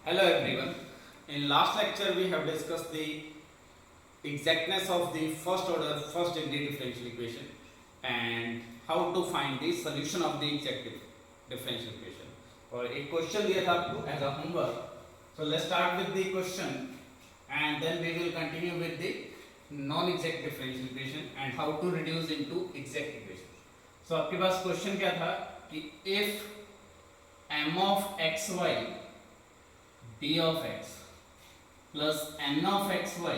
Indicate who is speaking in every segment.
Speaker 1: Hello everyone. In last lecture we have discussed the exactness of the first order first degree differential equation and how to find the solution of the exact differential equation. और एक question दिया था आपको as a homework. So let's start with the question and then we will continue with the non-exact differential equation and how to reduce into exact equation. So आपके पास question क्या था कि if m of xy d of x plus n of xy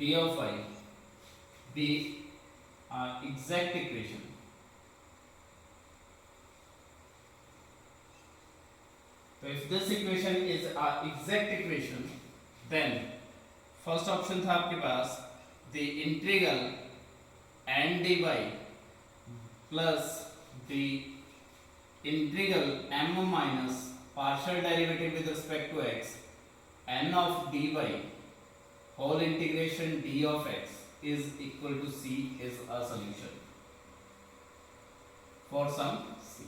Speaker 1: d of y be exact equation. So if this equation is an exact equation, then first option था आपके पास the integral n dy plus the integral m minus partial derivative with respect to x n of dy whole integration d of x is equal to c is a solution for some c.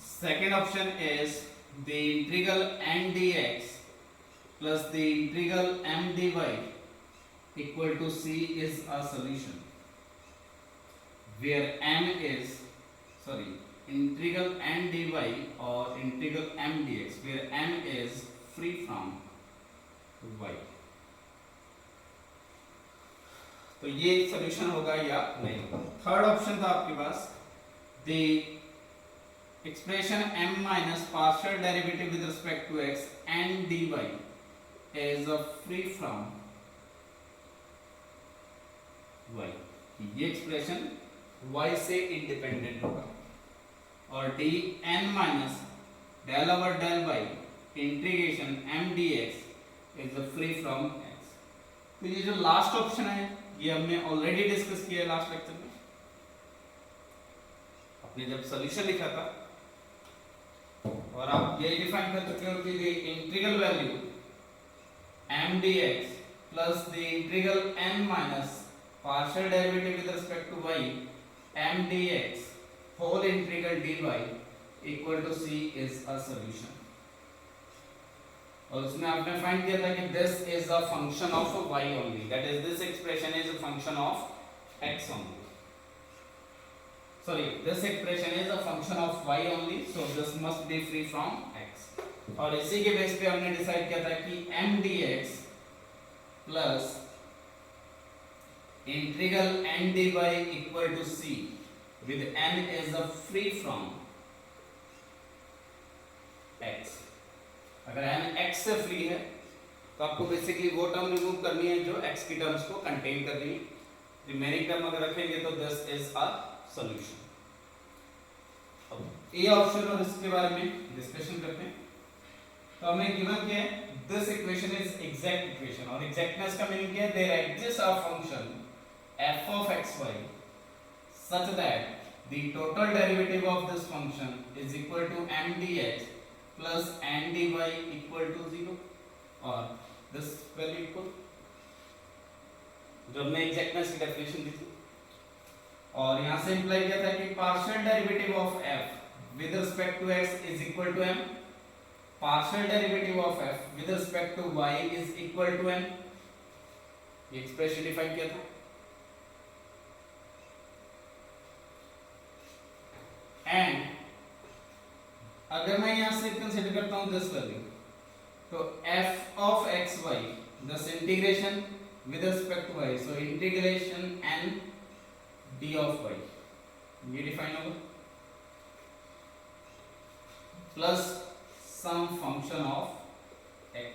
Speaker 1: Second option is the integral n dx plus the integral m dy equal to c is a solution where m is integral n dy or integral m dx where m is free from y. तो ये solution होगा या नहीं होगा. Third option था आपके पास the expression m minus partial derivative with respect to x n dy is free from y. ये expression y से इंडिपेंडेंट होगा और d n minus del over del by integration m d x is free from x. तो ये जो last option है ये हमने ऑलरेडी डिस्कस किया है लास्ट लेक्चर में. आपने जब सॉल्यूशन लिखा था और आप ये डिफाइन कर चुके हो कि the integral value m d x plus the integral n minus partial derivative with respect to y m d x whole integral dy equal to c is a solution. और उसमें आपने फाइंड किया था कि this is a function of y only, that is this expression is a function of x only. Sorry, this expression is a function of y only, so this must be free from x. और इसी के base पे हमने decide किया था कि m dx plus integral n dy equal to c with n is a free from x. अगर n x से फ्री है तो आपको बेसिकली वो टर्म रिमूव करनी है जो x की टर्म्स को कंटेन कर रही है. रिमेनिंग टर्म अगर रखेंगे तो दिस इज अ सॉल्यूशन. अब ए ऑप्शन और इसके बारे में डिस्कशन करते हैं. तो हमें गिवन क्या है, this equation is exact equation और एग्जैक्टनेस का मीनिंग क्या है, there exist a function f of xy such that the total derivative of this function is equal to m dx plus n dy equal to 0 और this value equal जो हमने exactness की definition दी थी. और यहाँ से इम्प्लाई किया था कि partial derivative of f with respect to x is equal to m, partial derivative of f with respect to y is equal to m. ये एक्सप्रेशन डिफाइन किया था. एंड अगर मैं यहां से कंसीडर करता हूं दिस वैल्यू तो f of xy this integration with respect to y, so integration n d of y ये डिफाइन होगा plus some function of x.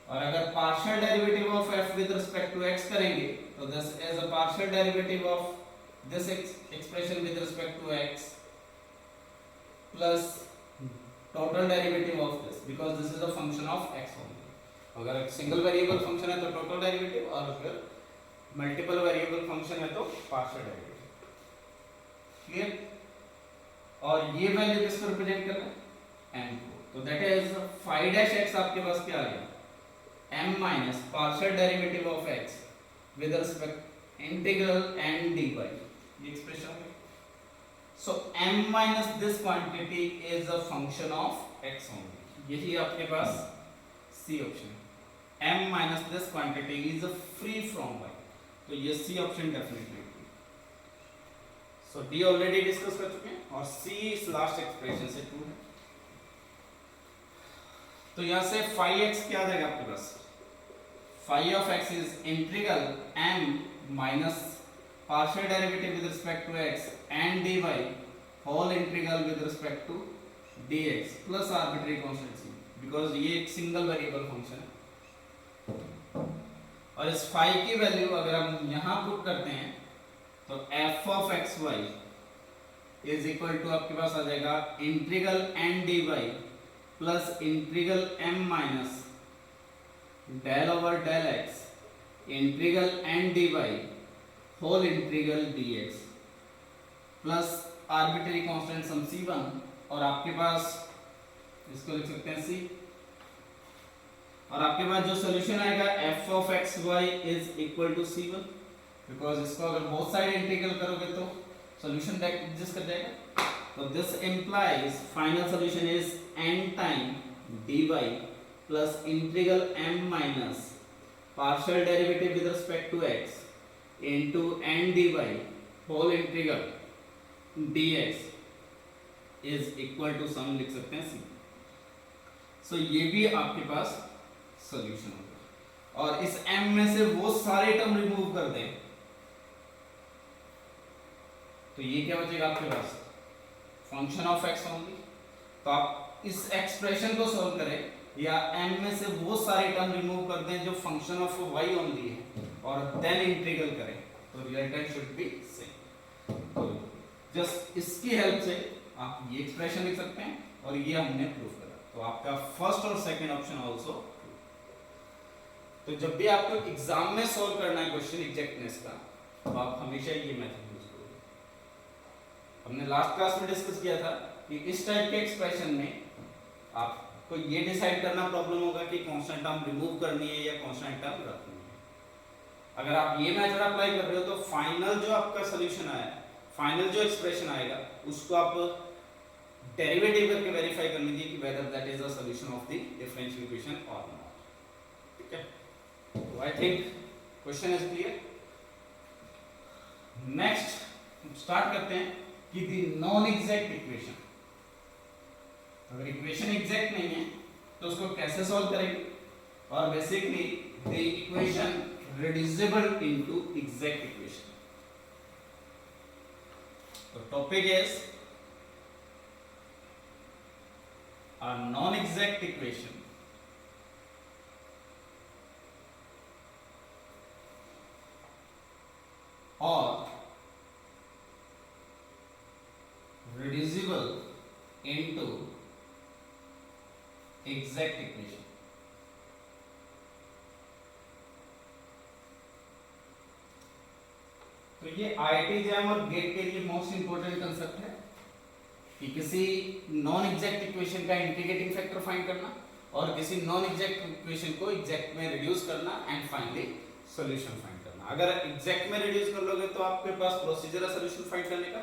Speaker 1: और अगर partial derivative of f with respect to x करेंगे तो this is a partial derivative of this expression with respect to x plus total derivative of this because this is a function of x only. अगर एक single variable function है तो total derivative और अगर multiple variable function है तो partial derivative. Clear. और ये वैल्यू किसको रिप्रेजेंट कर रहा है, m को. तो that is phi dash x आपके पास क्या आ गया, m minus partial derivative of x with respect integral n dy ये एक्सप्रेशन है. So m minus this quantity is a function of x only. यही आपके पास C ऑप्शन है. m minus this quantity is free from y. तो ये C option definitely. So D already discuss कर चुके हैं और C इस लास्ट एक्सप्रेशन से ट्रू है. तो यहाँ से phi x क्या आ जाएगा आपके पास? Phi of x is integral m minus partial derivative with respect to x and dy whole integral with respect to dx plus arbitrary constant c, because ये एक सिंगल वेरिएबल फंक्शन है. और इस phi की value अगर हम यहाँ put करते हैं तो f of x y is equal to आपके पास आ जाएगा integral n dy plus integral m minus del over del x integral n dy whole integral dx plus arbitrary constant sum c1 और आपके पास इसको लिख सकते हैं c. और आपके पास जो सॉल्यूशन आएगा f of x y is equal to c1, because इसको अगर बोथ साइड इंटीग्रल करोगे तो सॉल्यूशन एग्जिस्ट कर जाएगा. तो this implies final solution is n time dy plus integral m minus partial derivative with respect to x into n dy whole integral dx is equal to सम लिख सकते हैं c. So ये भी आपके पास solution होगा. और इस m में से वो सारे टर्म रिमूव कर दें तो ये क्या बचेगा आपके पास? Function of x only. तो आप इस एक्सप्रेशन को सॉल्व करें या m में से वो सारे टर्म रिमूव कर दें जो फंक्शन ऑफ y ओनली है और देन इंटीग्रल करें तो रिजल्टेंट शुड बी सेम. तो जस्ट इसकी हेल्प से आप ये एक्सप्रेशन लिख सकते हैं और ये हमने प्रूव करा. तो आपका फर्स्ट और सेकंड ऑप्शन आल्सो. तो जब भी आपको एग्जाम में सॉल्व करना है क्वेश्चन एग्जैक्टनेस का तो आप हमेशा ये मेथड यूज करोगे. हमने लास्ट क्लास में डिस्कस किया था कि इस टाइप के एक्सप्रेशन में आपको ये डिसाइड करना प्रॉब्लम होगा कि कांस्टेंट टर्म रिमूव करनी है या कांस्टेंट टर्म रखनी है. अगर आप ये मेथड अप्लाई कर रहे हो तो फाइनल जो आपका सॉल्यूशन आया, फाइनल जो एक्सप्रेशन आएगा उसको आप डेरिवेटिव करके वेरीफाई कर लीजिए कि whether that is the solution of the differential equation और नॉट. ठीक है. तो I think question is clear. Next start करते हैं कि द नॉन एग्जैक्ट इक्वेशन. अगर इक्वेशन एग्जैक्ट नहीं है तो उसको कैसे सॉल्व करेंगे. और basically the equation reducible into exact equation. The topic is a non-exact equation or reducible into exact equation. तो ये आईआईटी जैम और गेट के लिए मोस्ट इंपोर्टेंट कंसेप्ट है कि किसी नॉन एग्जैक्ट इक्वेशन का इंटीग्रेटिंग फैक्टर फाइंड करना और किसी नॉन एग्जैक्ट इक्वेशन को एग्जैक्ट में रिड्यूस करना एंड फाइनली सॉल्यूशन फाइंड करना. अगर एग्जैक्ट में रिड्यूस कर लोगे तो आपके पास प्रोसीजर है सॉल्यूशन फाइंड करने का.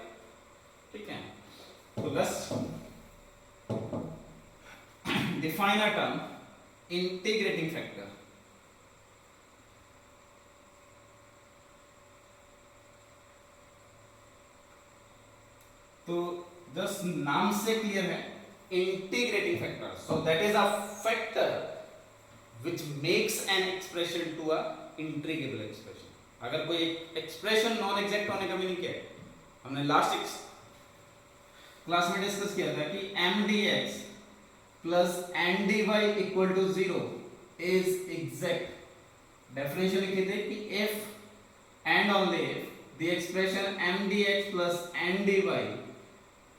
Speaker 1: ठीक है. तो let's define a term integrating factor. तो जस्ट नाम से क्लियर है integrating factor. So that is a factor which makes an expression to a integrable expression. अगर कोई एक्सप्रेशन नॉन एग्जैक्ट होने का मीनिंग क्या है? हमने लास्ट क्लास में डिस्कस किया था कि m dx plus n dy equal to 0 is exact. Definition लिखे थे कि if and only if the expression m dx plus n dy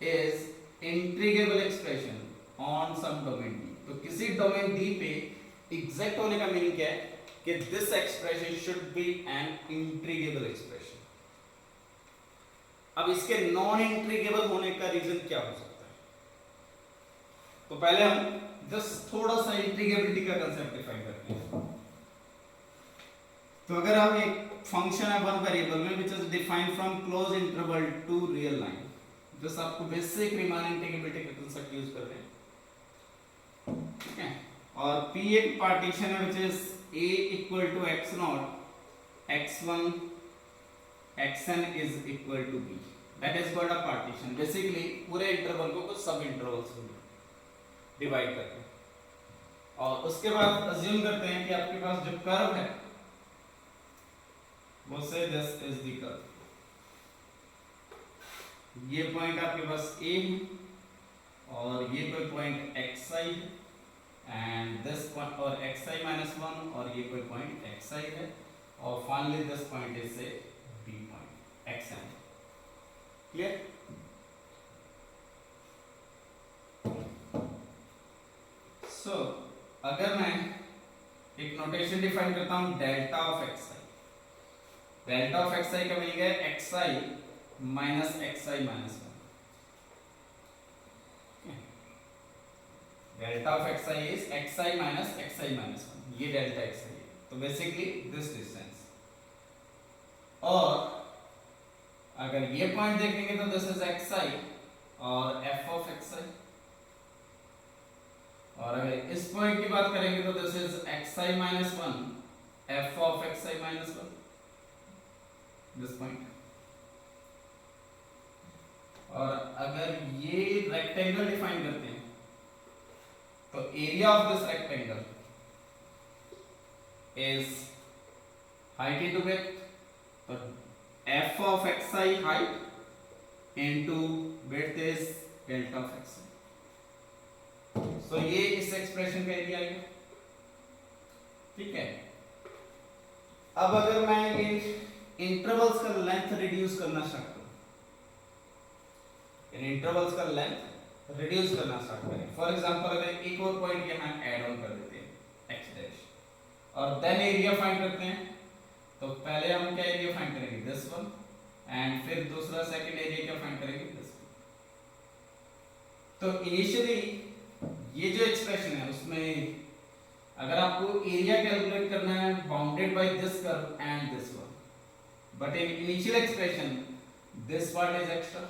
Speaker 1: is integrable expression on some domain D. तो किसी domain D पे exact होने का meaning क्या है कि this expression should be an integrable expression. अब इसके नॉन इंटीग्रेबल होने का रीजन क्या हो सकता है? तो पहले हम जस्ट थोड़ा सा इंटीग्रेबिलिटी का कंसेप्ट डिफाइन करते हैं. तो अगर आप एक फंक्शन है वन वेरिएबल में which is defined from close interval to real line. बस आपको बेसिक रीमान इंटीग्रेबिलिटी का कंसेप्ट यूज कर रहे हैं, ठीक है। और P एक पार्टीशन है which is A equal to x naught x1 xn is equal to B, that is called a partition. Basically पूरे इंटरवल को कुछ सब इंटरवल्स में डिवाइड करते हैं, और उसके बाद अज्यूम करते हैं कि आपके पास जो कर्व है वो से दिस इज द कर्व, ये पॉइंट आपके पास A है और ये कोई पॉइंट xi है, एंड दिस पॉइंट और xi माइनस 1 और ये कोई पॉइंट xi है, और फाइनली दिस पॉइंट इज से B पॉइंट xn। क्लियर? सो अगर मैं एक नोटेशन डिफाइन करता हूं delta of xi, delta of xi का मीनिंग है xi minus xi minus 1। Delta of xi is xi minus xi minus 1, ये डेल्टा xi है। तो बेसिकली दिस डिस्टेंस, और अगर ये पॉइंट देखेंगे तो दिस इज xi और f ऑफ xi, और अगर इस पॉइंट की बात करेंगे तो this is xi minus 1 f of xi minus 1, this point. और अगर ये रेक्टेंगल डिफाइन करते हैं तो area of this rectangle is height into width, तो f of xi height into width is delta of xi। सो ये इस एक्सप्रेशन का एरिया आएगा, ठीक है। अब अगर मैं ये इंटरवल्स का लेंथ रिड्यूस करना स्टार्ट करूं, इन इंटरवल्स का लेंथ रिड्यूस करना स्टार्ट करें, फॉर एग्जांपल अगर एक और पॉइंट यहां ऐड ऑन कर देते हैं x डैश, और देन एरिया फाइंड करते हैं, तो पहले हम क्या एरिया फाइंड करेंगे, दिस वन, एंड फिर दूसरा सेकंड एरिया क्या फाइंड करेंगे, दिस वन। तो इनिशियली ये जो एक्सप्रेशन है उसमें अगर आपको एरिया कैलकुलेट करना है bounded by this curve and this one, but in initial expression this part is extra,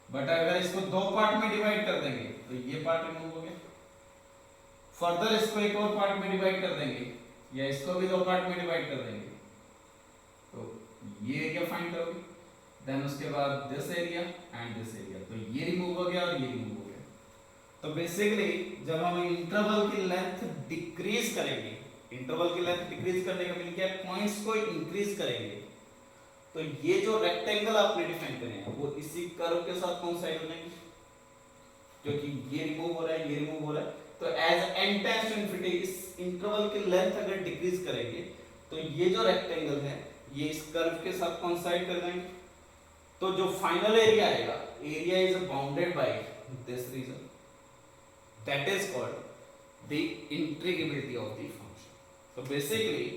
Speaker 1: but अगर इसको दो पार्ट में डिवाइड कर देंगे तो ये पार्ट रिमूव हो गया, फर्दर इसको एक और पार्ट में डिवाइड कर देंगे या इसको भी दो पार्ट में डिवाइड कर देंगे तो ये एरिया फाइंड करोगे, देन उसके बाद this area and this area, तो ये रिमूव हो गया और ये रिमूव हो गया। तो बेसिकली जब हम इंटरवल की लेंथ डिक्रीज करेंगे, इंटरवल की लेंथ डिक्रीज करने का मीनिंग क्या है, पॉइंट्स को इंक्रीज करेंगे, तो ये जो रेक्टेंगल आपने डिफाइन करे हैं वो इसी कर्व के साथ कोइंसाइड हो जाएंगे, क्योंकि ये रिमूव हो रहा है, ये रिमूव हो रहा है, तो as n tends to infinity इस इंटरवल की लेंथ अगर डिक्रीज करेंगे तो ये जो रेक्टेंगल है ये इस कर्व के साथ कोइंसाइड कर जाएंगे, तो जो फाइनल एरिया आएगा, area is bounded by this region, that is called the integrability of the function. तो बेसिकली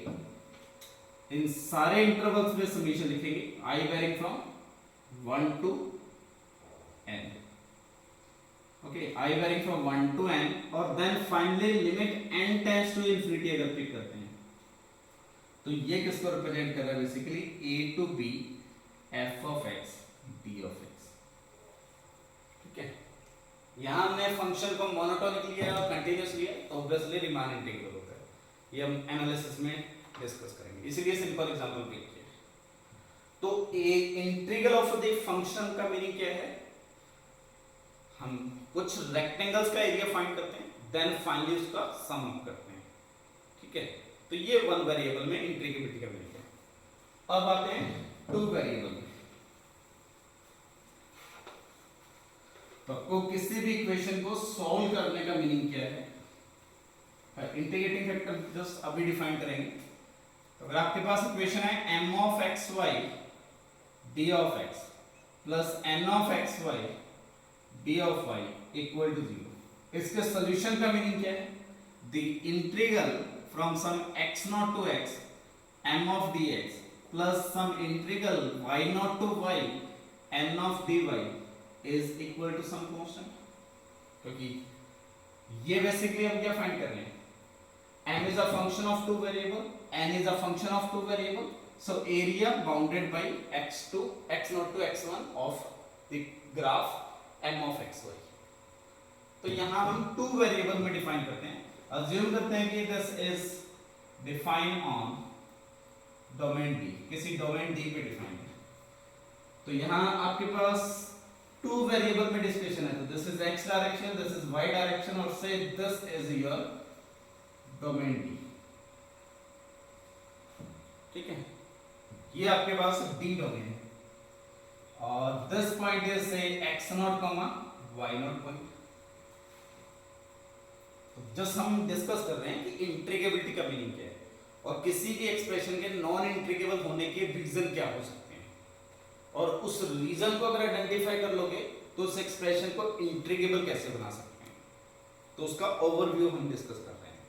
Speaker 1: इन सारे इंटरवल्स में समीशन लिखेंगे i varying from 1 to n, okay, i varying from 1 to n, और then finally limit n tends to infinity अगर pick करते हैं तो ये किसको रिप्रेजेंट कर रहा है, basically a to b f of x b of x, ठीक है। यहां हमने फंक्शन को मोनोटोनिक लिया और कंटीन्यूअस लिया तो ऑब्वियसली रीमान इंटीग्रल होता है, ये हम एनालिसिस में डिस्कस करेंगे, इसीलिए सिंपल एग्जांपल पिक किया। तो इंटीग्रल ऑफ द फंक्शन का मीनिंग क्या है, हम कुछ रेक्टेंगल्स का एरिया फाइंड करते हैं, देन फाइनली उसका सम अप करते हैं, ठीक है। तो ये वन वेरिएबल में इंटीग्रेबिलिटी का मीनिंग है। अब आते हैं टू वेरिएबल में, तो आपको किसी भी इक्वेशन को सॉल्व करने का मीनिंग क्या है, इंटीग्रेटिंग फैक्टर जस्ट अभी डिफाइन करेंगे। तो अगर आपके पास इक्वेशन है m of x y d of x plus n of x y d of y equal to 0, इसके सॉल्यूशन का मीनिंग क्या है, the integral from some x not to x m of dx plus some integral y naught to y n of dy is equal to some constant, क्योंकि ये basically हम क्या find कर रहे हैं, m is a function of two variable, n is a function of two variable, so area bounded by x2 x0 to x1 of the graph m of x y. तो यहां हम to variable में define करते हैं, assume करते हैं कि this is define on domain D, किसी डोमेन डी पे डिफाइन है। तो यहां आपके पास टू वेरिएबल में डिस्कशन है, तो this is x direction, this is y direction, और say this is your domain D. ठीक है, ये आपके पास डी डोमेन है, और this point is say x naught comma y naught point. तो जस्ट हम डिस्कस कर रहे हैं कि इंट्रीगेबिलिटी का मीनिंग क्या है, और किसी भी एक्सप्रेशन के नॉन इंट्रीगेबल होने के रीजन क्या हो सकते हैं, और उस रीजन को अगर आइडेंटिफाई कर लोगे तो उस एक्सप्रेशन को इंट्रीगेबल कैसे बना सकते हैं, तो उसका ओवरव्यू हम डिस्कस कर रहे हैं।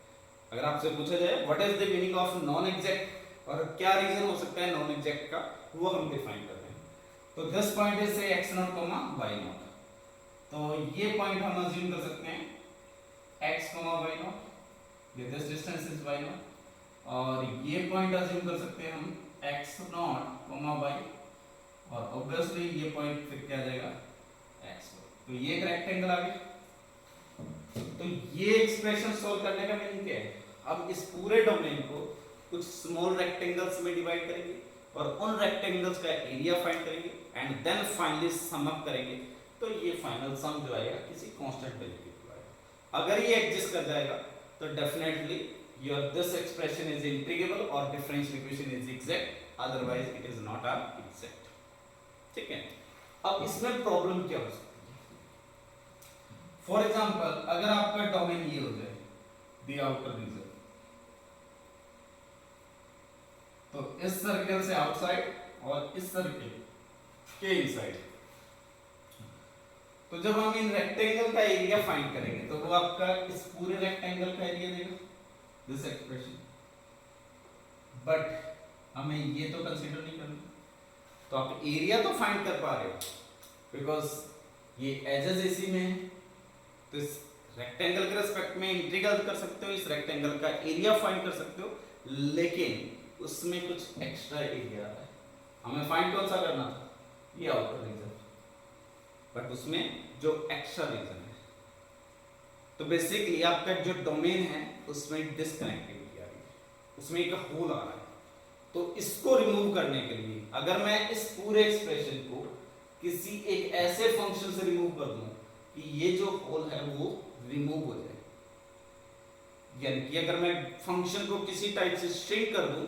Speaker 1: अगर आपसे पूछा जाए what is the meaning of non exact और क्या रीजन हो सकता है नॉन एग्जैक्ट का, वो हम डिफाइन कर रहे हैं। तो दिस पॉइंट इज से x not comma y not, तो ये पॉइंट हम अज्यूम कर सकते हैं x कॉमा y नॉट, ये this distance is y not, और ये पॉइंट अज्यूम कर सकते हैं हम x नॉट कॉमा y, और ऑब्वियसली ये पॉइंट फिर क्या आ जाएगा x। तो ये एक रेक्टेंगल आ गया। तो ये एक्सप्रेशन सॉल्व करने का मीनिंग क्या है, अब इस पूरे डोमेन को कुछ स्मॉल रेक्टेंगल्स में डिवाइड करेंगे और उन रेक्टेंगल्स का एरिया फाइंड करेंगे and then finally sum up करेंगे, तो ये फाइनल सम जो आएगा किसी कांस्टेंट वैल्यू के आएगा। अगर ये एग्जिस्ट कर जाएगा तो definitely your this expression is integrable और differential equation is exact, otherwise it is not a exact. ठीक है, अब इसमें प्रॉब्लम क्या हो सकती है। फॉर एग्जांपल अगर आपका डोमेन ये हो जाए द आउटर रीजन, तो इस सर्कल से आउटसाइड और इस सर्कल के इनसाइड, तो जब हम इन रेक्टेंगल का एरिया फाइंड करेंगे तो वो आपका इस पूरे रेक्टेंगल का एरिया देगा, दिस एक्सप्रेशन। बट हमें ये तो कंसीडर नहीं करना, तो आप एरिया तो फाइंड कर पा रहे हो बिकॉज ये एजेस इसी में है, तो इस रेक्टेंगल के रिस्पेक्ट में इंटीग्रल कर सकते हो, इस रेक्टेंगल का एरिया फाइंड कर सकते हो, लेकिन उसमें कुछ एक्स्ट्रा एरिया है। हमें फाइंड कौन सा करना था, ये आउटर रीजन, बट उसमें जो एक्स्ट्रा रीजन है, तो बेसिकली आपका जो डोमेन है उसमें डिस्कनेक्टिविटी आ रही है, उसमें एक होल आ रहा है। तो इसको रिमूव करने के लिए अगर मैं इस पूरे एक्सप्रेशन को किसी एक ऐसे फंक्शन से रिमूव कर दूं कि ये जो होल है वो रिमूव हो जाए, यानी कि अगर मैं फंक्शन को किसी टाइप से श्रिंक कर दूं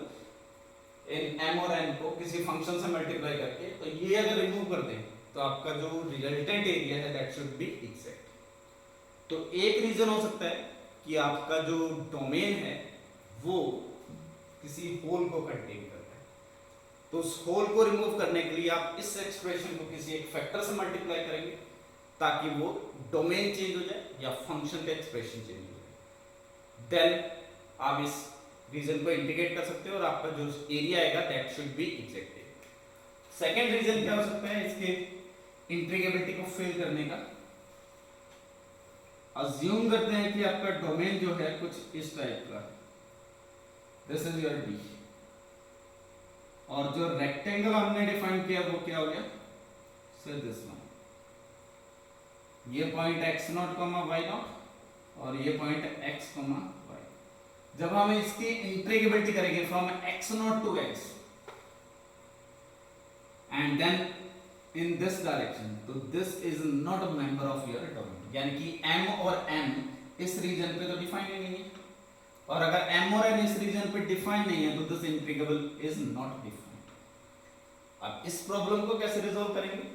Speaker 1: इन m और n को किसी फंक्शन से मल्टीप्लाई करके, तो ये अगर रिमूव कर दें तो आपका जो रिजल्टेंट एरिया है दैट शुड बी एग्जैक्ट। तो एक रीजन हो सकता है कि आपका जो डोमेन है वो किसी होल को कंटेन करता है, तो उस होल को रिमूव करने के लिए आप इस एक्सप्रेशन को किसी एक फैक्टर से मल्टीप्लाई करेंगे ताकि वो डोमेन चेंज हो जाए या फंक्शन का एक्सप्रेशन चेंज हो जाए। देन आप इस रीजन को इंटीग्रेट कर सकते हो और आपका जो एरिया आएगा that should be exact. Second region क्या हो सकता है इसके इंटीग्रेबिलिटी को फेल करने का, अज्यूम करते हैं कि आपका डोमेन जो है कुछ इस टाइप का, दिस इज योर डी, और जो रेक्टेंगल हमने डिफाइन किया वो क्या हो गया, सो दिस वन, ये point x not comma y not और ये पॉइंट x कॉमा y। जब हम इसकी इंटीग्रेबिलिटी करेंगे from x not to x and then in this direction, तो this is not a member of your domain, यानी कि m और n इस रीजन पे तो डिफाइन नहीं है, और अगर m और n इस रीजन पे डिफाइन नहीं है तो this integrable is not defined. अब इस प्रॉब्लम को कैसे रिजॉल्व करेंगे,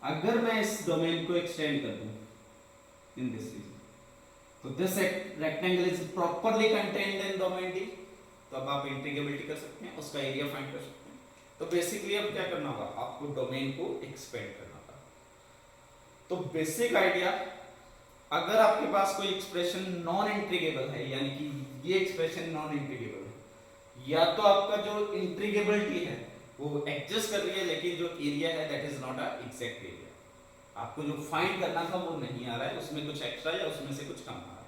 Speaker 1: अगर मैं इस डोमेन को एक्सटेंड कर दूं इन दिस रीजन, तो this rectangle is properly contained in domain D, तो अब आप इंटीग्रेबिलिटी कर सकते हैं, उसका एरिया फाइंड कर सकते हैं। तो बेसिकली अब क्या करना होगा, आपको डोमेन को एक्सपेंड करना होगा। तो बेसिक आइडिया, अगर आपके पास कोई एक्सप्रेशन नॉन इंटीग्रेबल है, यानी कि ये एक्सप्रेशन नॉन इंटीग्रेबल है, या तो आपका जो इंटीग्रेबिलिटी है वो एग्जिस्ट कर रही है लेकिन जो एरिया है that is not a exact area, आपको जो फाइंड करना था वो नहीं आ रहा है, उसमें कुछ एक्स्ट्रा या उसमें से कुछ कम आ रहा है।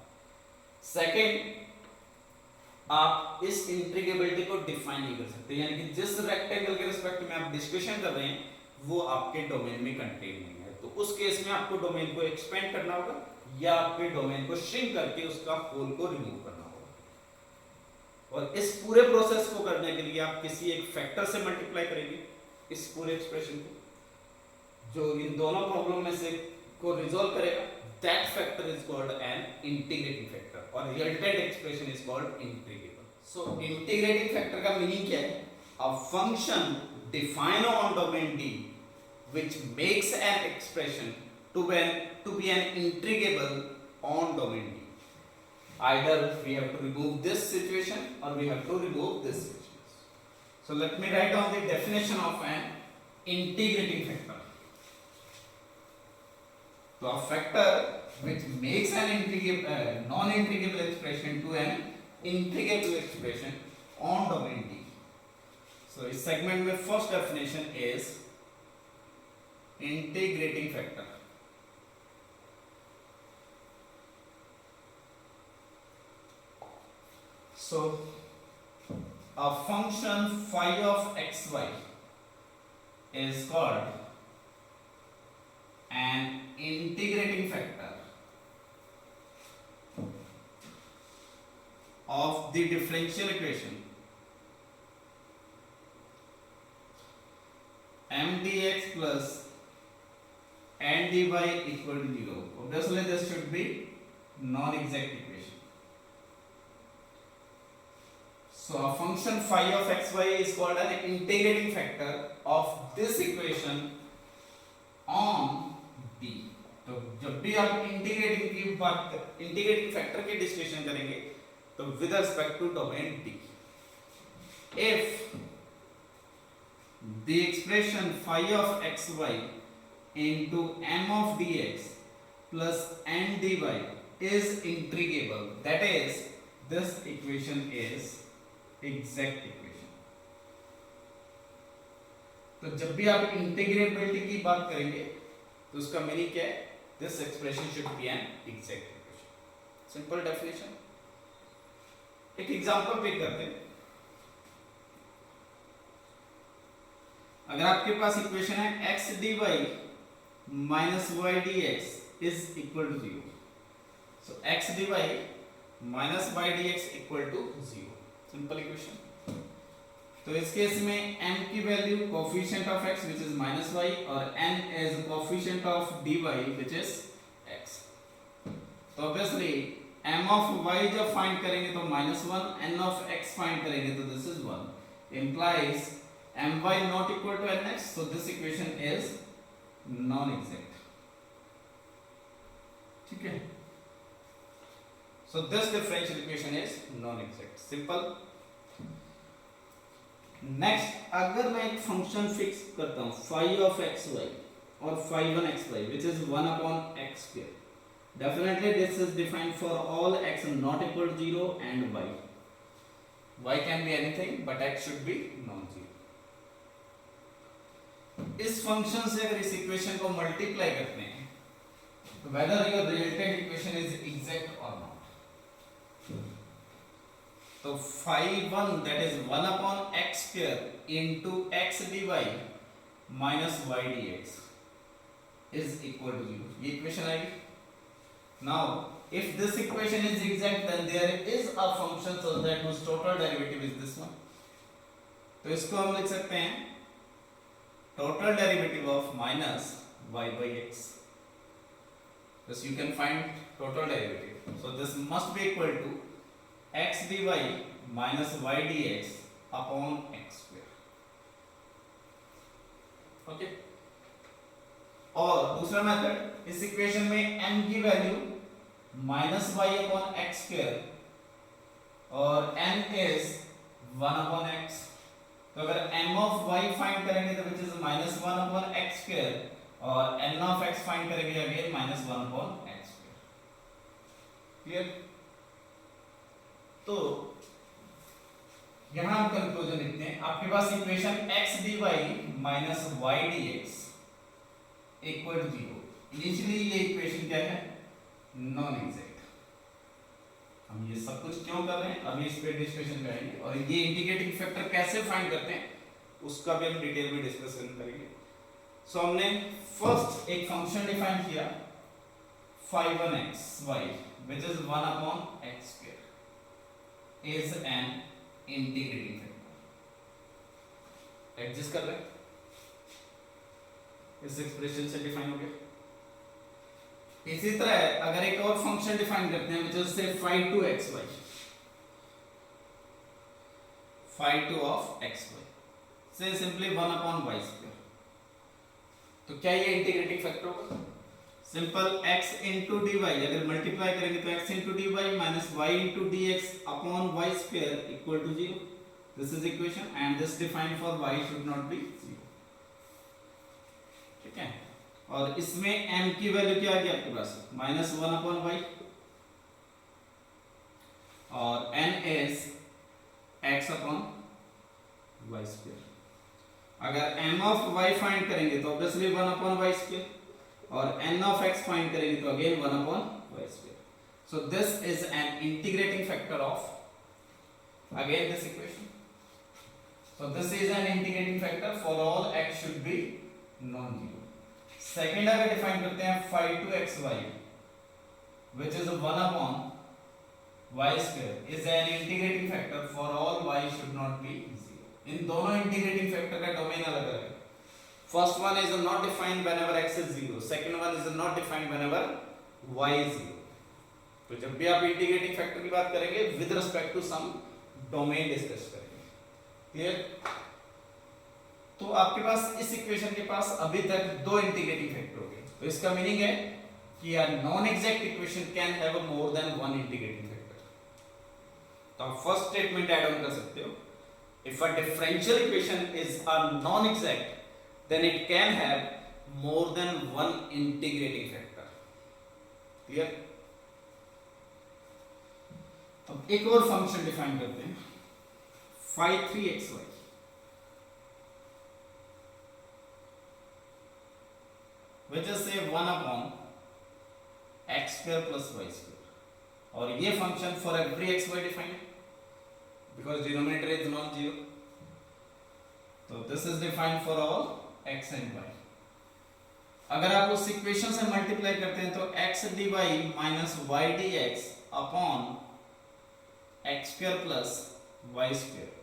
Speaker 1: सेकेंड, आप इस इंटीग्रेबिलिटी को डिफाइन नहीं कर सकते, यानी कि जिस रेक्टेंगल के रिस्पेक्ट में आप डिस्कशन कर रहे हैं वो आपके डोमेन में कंटेन नहीं है, तो उस केस में आपको डोमेन को एक्सपेंड करना होगा या आपके डोमेन को श्रिंक करके उसका होल को रिमूव करना होगा। और इस पूरे प्रोसेस को करने के लिए आप किसी एक फैक्टर से मल्टीप्लाई करेंगे इस पूरे एक्सप्रेशन को, जो इन दोनों प्रॉब्लम में से को रिजॉल्व करेगा। That factor is called an integrating factor और resultant expression is called integrable. So integrating factor का मीनिंग क्या है? A function defined on domain D which makes an expression to be an integrable on domain D. Either we have to remove this situation or we have to remove this situation. So let me write down the definition of an integrating factor. So a factor which makes an non-integrable expression to an integrable expression on domain D. So इस segment में first definition is integrating factor. So a function phi of xy is called an integrating factor of the differential equation m dx plus and dy equal to 0. Obviously this should be non-exact equation. So a function phi of xy is called an integrating factor of this equation on D. तो जब भी आप integrating factor की discussion करेंगे तो with respect to domain D, if the expression phi of xy into m of dx plus n dy is integrable, that is this equation is exact equation. तो जब भी आप इंटीग्रेबिलिटी की बात करेंगे तो उसका मीनिंग क्या है? This expression should be an exact equation. Simple definition. एक एग्जांपल पिक करते हैं. अगर आपके पास इक्वेशन है x dy minus y dx is equal to 0. So x dy minus y dx equal to 0. Simple equation. तो इस केस में m की value coefficient of x which is minus y और n is coefficient of dy which is x. तो obviously m of y जब find करेंगे तो -1, n of x find करेंगे तो this is 1. Implies my not equal to nx, so this equation is non-exact. ठीक है? So this differential equation is non-exact. Simple. Next, अगर मैं एक फंक्शन फिक्स करता हूँ phi of xy और phi 1 xy which is 1 upon x square. Definitely this is defined for all x not equal to 0 and y. Y can be anything but x should be non-zero. इस function से अगर इस equation को multiply करते हैं तो whether your resultant equation is exact और not. तो phi 1 that is 1 upon x square into x dy minus y dx is equal to 0. ये इक्वेशन आएगी. Now if this equation is exact then there is a function so that whose total derivative is this one. तो इसको हम लिख सकते हैं total derivative of minus y by x. Thus you can find total derivative. So this must be equal to x dy minus y dx upon x square. Okay. और दूसरा method, इस equation में m की value minus y upon x square और n is 1 upon x. तो अगर m of y find करेंगे तो which is minus 1 upon x square और n ऑफ x फाइंड करेंगे again minus 1 upon x square. Clear? तो यहां हम कंक्लूजन लिखते हैं. आपके पास equation x dy minus y dx equal to 0. Initially ये इक्वेशन क्या है? Non exact. हम ये सब कुछ क्यों कर रहे हैं अभी इस पे डिस्कशन करेंगे और ये इंटीग्रेटिंग फैक्टर कैसे फाइंड करते हैं उसका भी हम डिटेल में डिस्कशन करेंगे. सो हमने फर्स्ट एक फंक्शन डिफाइन किया phi 1 x y which is 1 upon x square is an integrating factor। Adjust कर रहे हैं, इस एक्सप्रेशन से डिफाइन हो गया। इसी तरह अगर एक और फंक्शन डिफाइन करते हैं which is say phi 2 x y, phi 2 of x y से सिंपली 1 upon y square, तो क्या ये इंटीग्रेटिंग फैक्टर होगा? सिंपल x into dy अगर मल्टीप्लाई करेंगे तो x into dy minus y into dx upon y square equal to 0। This is equation and this defined for y should not be 0। ठीक है, और इसमें m की value क्या आ गई आपके पास? minus 1 upon y, और n is x upon y square। अगर m of y फाइंड करेंगे तो ऑब्वियसली 1 upon y square, और n of x फाइंड करेंगे तो again 1 upon y square। So this is an integrating factor of again this equation। So this is an integrating factor for all x should be non-zero। Second अगर define करते हैं phi 2 xy which is 1 upon y square is an integrating factor for all y should not be zero। इन दोनों integrating factor का domain अलग अलग है। First one is not defined whenever x is 0, second one is not defined whenever y is 0। तो जब भी आप integrating factor की बात करेंगे with respect to some domain discuss करेंगे। क्लियर? तो आपके पास इस इक्वेशन के पास अभी तक दो इंटीग्रेटिंग फैक्टर हो गए, तो इसका मीनिंग है कि a non exact equation can have more than one integrating factor. तो आप फर्स्ट स्टेटमेंट ऐड ऑन कर सकते हो, if a differential equation is a non-exact then it can have more than one integrating factor। clear? अब एक और function define करते हैं phi 3xy which is say 1 upon x square plus y square, और ये function for every xy define है because denominator is non-zero। तो this is defined for all x and y। अगर आप उस इक्वेशन से मल्टीप्लाई करते हैं तो x dy minus y dx upon x square plus y square,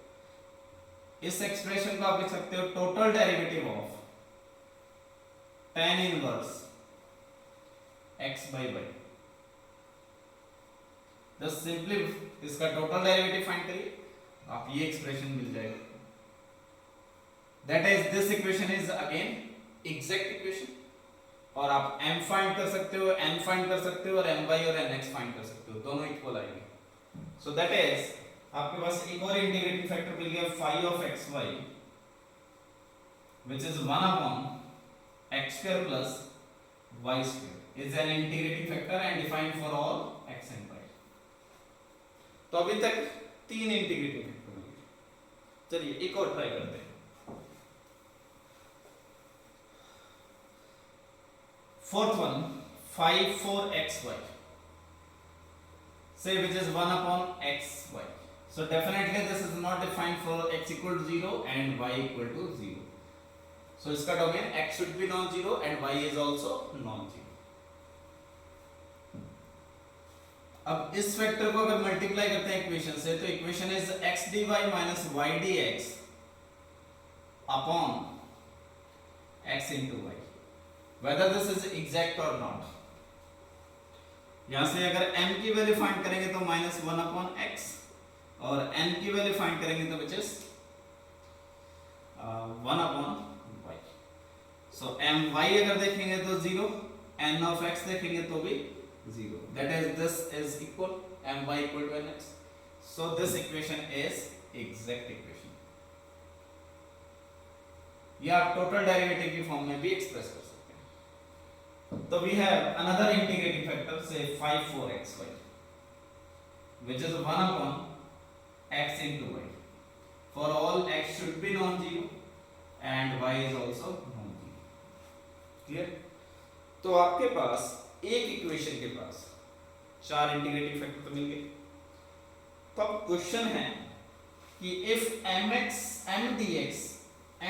Speaker 1: इस एक्सप्रेशन को आप लिख सकते हो total derivative of tan inverse x by y। Just simply इसका टोटल डेरिवेटिव फाइंड करिए, आप ये एक्सप्रेशन मिल जाएगा। That is this equation is again exact equation, और आप m फाइंड कर सकते हो, n फाइंड कर सकते हो, और my और nx फाइंड कर सकते हो, दोनों इक्वल आएंगे। सो दैट इज आपके पास एक और इंटीग्रेटिंग फैक्टर मिल गया phi of xy which is 1 upon x square plus y square is an integrating factor and defined for all x and y। तो अभी तक तीन इंटीग्रेटिंग फैक्टर मिल गए। चलिए एक और ट्राई करते हैं। Fourth one phi 4xy say which is 1 upon xy। so definitely this is not defined for x equal to 0 and y equal to 0। so इसका domain x should be non-zero and y is also non-zero। अब इस factor को अगर multiply करते हैं equation से तो equation is x dy minus y dx upon x into y, whether this is exact or not। यहां से अगर m की वैल्यू फाइंड करेंगे तो minus 1 upon x, और n की वैल्यू फाइंड करेंगे तो which is 1 upon y। so my अगर देखेंगे तो 0, n of x देखेंगे तो भी 0। that is this is equal my equal to nx। so this equation is exact equation। ये आप टोटल डेरिवेटिव की फॉर्म में भी एक्सप्रेस कर सकते हैं। तो we have another integrating factor say phi 4xy which is 1 upon x into y for all x should be non-zero and y is also non-zero। clear? तो आपके पास एक इक्वेशन के पास चार इंटीग्रेटिंग फैक्टर तो मिल गए। तो अब क्वेश्चन है कि if mx m dx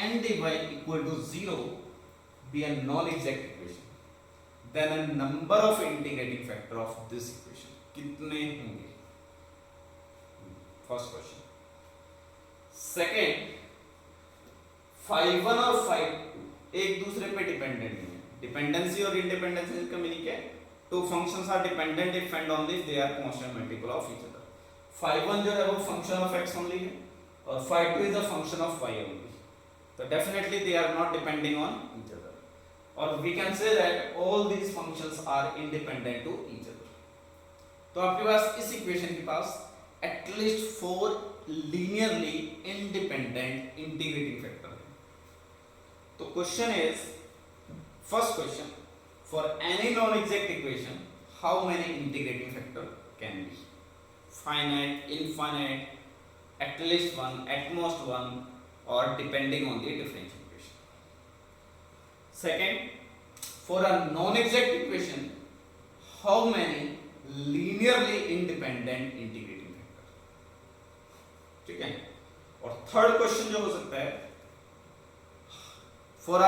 Speaker 1: n dy equal to 0 be a non-exact equation, then a number of integrating factor of this equation कितने होंगे? First question. सेकेंड, phi 1 और phi 2 एक दूसरे पे डिपेंडेंट नहीं है. डिपेंडेंसी और इंडिपेंडेंसी का मीनिंग क्या है? Two functions are dependent if and only if they are constant multiple of each other. phi 1 जो है वो फंक्शन ऑफ x ओनली है और phi 2 is a function of y only. तो definitely they are not depending on each other, और we can say that all these functions are independent to each other. तो आपके पास इस equation के पास at least 4 linearly independent integrating factor है. तो question is, first question, for any non exact equation how many integrating factor can be? Finite, infinite, at least 1, at most 1, or depending on the differential equation. Second, for a non-exact equation, how many linearly independent integrating factor? ठीक है. और third question जो हो सकता है, for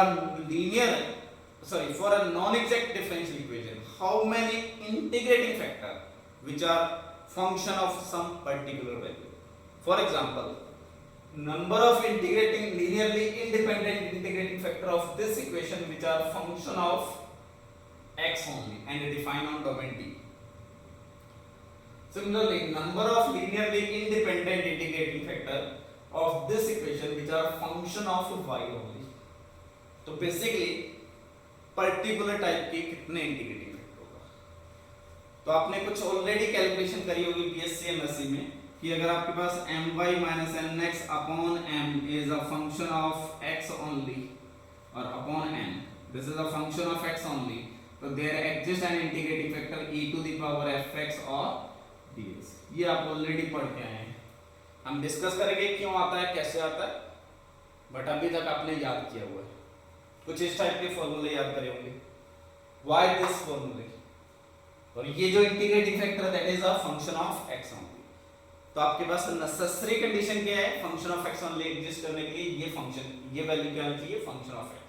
Speaker 1: a non-exact differential equation, how many integrating factor which are function of some particular value? For example, number of linearly independent integrating factor of this equation which are function of x only and defined on domain D. Similarly, number of linearly independent integrating factor of this equation which are function of y only. तो basically particular type के कितने integrating factor होगा? तो आपने कुछ already calculation करी होगी BSc MSc में कि अगर आपके पास my minus nx upon m is a function of x only or upon n, this is a function of x only, तो there exists an integrating factor e to the power fx or dx. ये आप already पढ़ के आए हैं. हम discuss करेंगे क्यों आता है, कैसे आता है, बट अभी तक आपने याद किया हुआ है. कुछ इस टाइप के फॉर्मूले याद करे होंगे. why this formula? और ये जो integrating factor that is a function of x only. तो आपके पास नेसेसरी कंडीशन क्या है function of x only exist करने के लिए? ये फंक्शन, ये वैल्यू क्या होनी चाहिए? Function of x.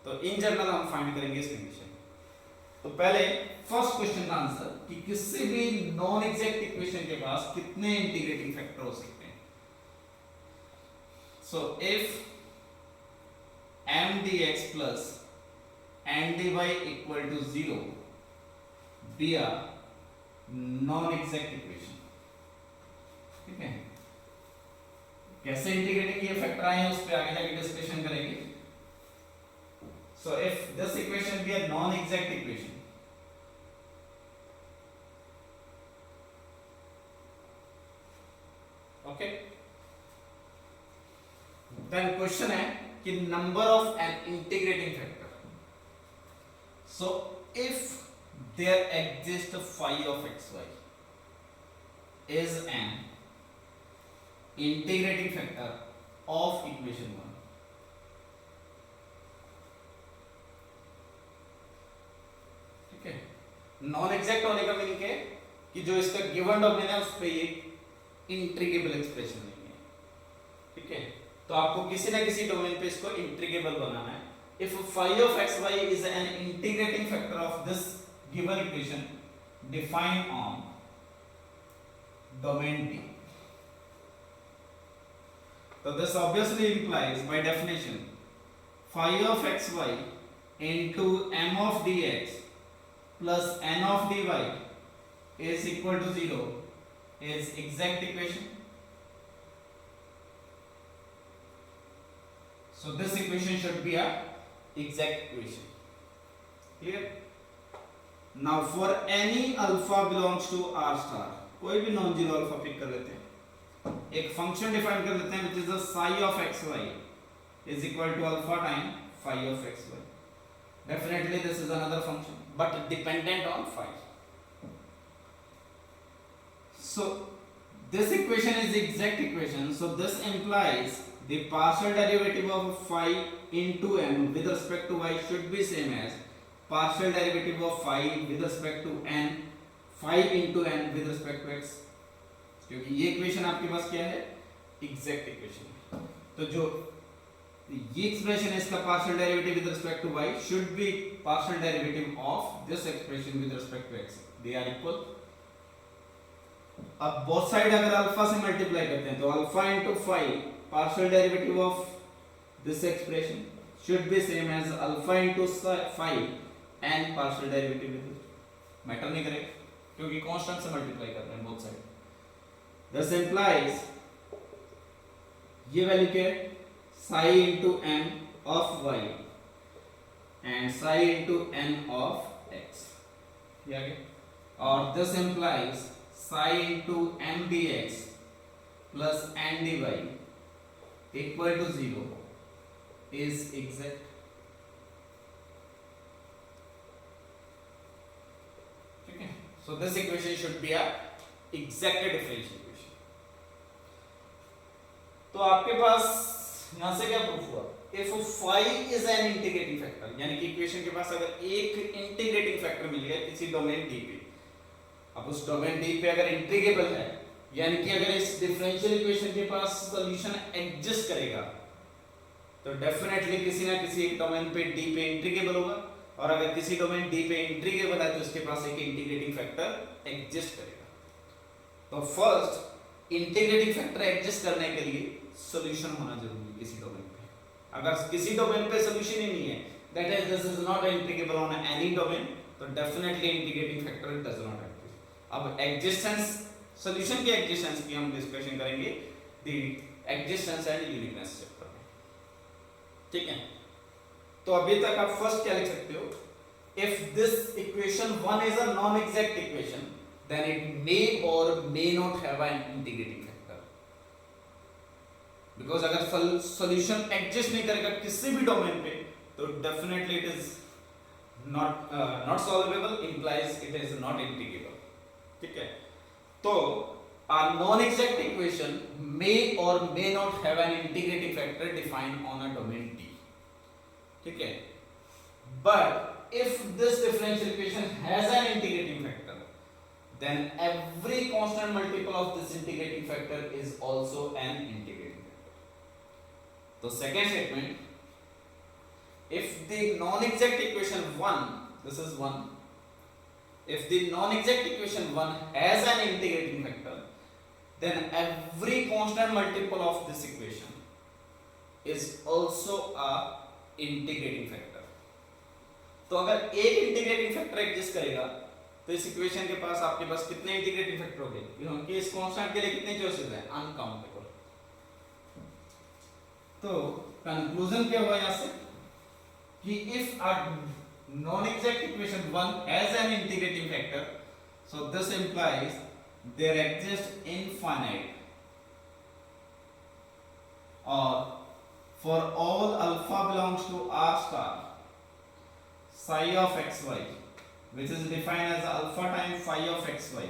Speaker 1: तो इन जनरल हम फाइंड करेंगे इस कंडीशन. तो पहले फर्स्ट क्वेश्चन का आंसर कि किसी भी नॉन एग्जैक्ट इक्वेशन के पास कितने इंटीग्रेटिंग फैक्टर हो सकते हैं. So if m dx plus n dy equal to 0 be a non exact equation. ठीक है. कैसे इंटीग्रेटिंग ये फैक्टर आए हैं उस पे आगे जाके डिस्कशन करेंगे. So if this equation be a non exact equation, okay, then question है कि number of an integrating factor. So if there exist phi of xy is an integrating factor of equation 1. ठीक है. Non exact होने का meaning है कि जो इसका गिवन डोमेन है उस पे ये इंट्रीगेबल एक्सप्रेशन नहीं है. ठीक है. तो आपको किसी ना किसी डोमेन पे इसको इंट्रीगेबल बनाना है. If phi of xy is an integrating factor of this given equation defined on domain D. So this obviously implies by definition phi of xy into m of dx plus n of dy is equal to 0 is exact equation. So this equation should be a exact equation. Clear? Now for any alpha belongs to r star, कोई भी non zero alpha pick कर लेते हैं. एक function define कर लेते हैं which is the psi of xy is equal to alpha time phi of xy. Definitely this is another function but dependent on phi. So this equation is the exact equation. So this implies the partial derivative of phi into m with respect to y should be same as partial derivative of phi with respect to n phi into n with respect to x. क्योंकि ये equation आपके पास क्या है? Exact equation. तो जो ये expression इसका partial derivative with respect to y should be partial derivative of this expression with respect to x, they are equal. अब बोथ साइड अगर अल्फा से मल्टीप्लाई करते हैं तो alpha into phi partial derivative of this expression should be same as alpha into phi and partial derivative matter नहीं करेगा क्योंकि constant से मल्टीप्लाई कर रहे हैं बोथ साइड। Thus implies ये वैल्यू क्या है psi into n of y and psi into n of x, ये आ गया। और this implies psi into m dx plus n dy equal to 0 is exact। ठीक है, so this equation should be a exact differential equation। तो आपके पास यहां से क्या प्रूफ हुआ, if phi is an integrating factor, यानी कि इक्वेशन के पास अगर एक इंटीग्रेटिंग फैक्टर मिल गया किसी डोमेन D पे, अब उस डोमेन D पे अगर इंटीग्रेबल है, यानी कि अगर इस डिफरेंशियल इक्वेशन के पास सॉल्यूशन एग्जिस्ट करेगा तो डेफिनेटली किसी ना किसी एक डोमेन पे D पे इंटीग्रेबल होगा, और अगर किसी डोमेन D पे इंटीग्रेबल है तो उसके पास एक इंटीग्रेटिंग फैक्टर एग्जिस्ट करेगा। तो फर्स्ट इंटीग्रेटिंग फैक्टर एग्जिस्ट करने के लिए सॉल्यूशन होना जरूरी है किसी डोमेन पे। अगर किसी डोमेन पे सॉल्यूशन ही नहीं है, that is this is not integrable on any domain, तो definitely integrating factor does not exist. अब एग्जिस्टेंस, सॉल्यूशन के एग्जिस्टेंस की हम डिस्कशन करेंगे the existence and uniqueness chapter में, ठीक है। तो अभी तक आप फर्स्ट क्या लिख सकते हो, if this equation 1 is a non exact equation then it may और may not have an integrating factor, because अगर सॉल्यूशन एग्जिस्ट नहीं करेगा किसी भी डोमेन पे तो definitely it is not solvable, implies it is not integrable, ठीक है। तो a non-exact equation may or may not have an integrating factor defined on a domain D, ठीक है। But if this differential equation has an integrating factor, then every constant multiple of this integrating factor is also an integrating factor। तो second statement, if the non-exact equation 1, this is 1, if the non-exact equation 1 has an integrating factor, then every constant multiple of this equation is also a integrating factor। तो अगर एक integrating factor exist करेगा तो इस equation के पास आपके पास कितने integrating factor होंगे, क्योंकि इस कांस्टेंट के लिए कितने चॉइसेस हैं, अनकाउंटेबल। तो कंक्लूजन क्या हुआ यहां से कि if a non exact equation 1 has an integrating factor, so this implies there exists infinite, or for all alpha belongs to R star, psi of xy, which is defined as alpha times phi of xy,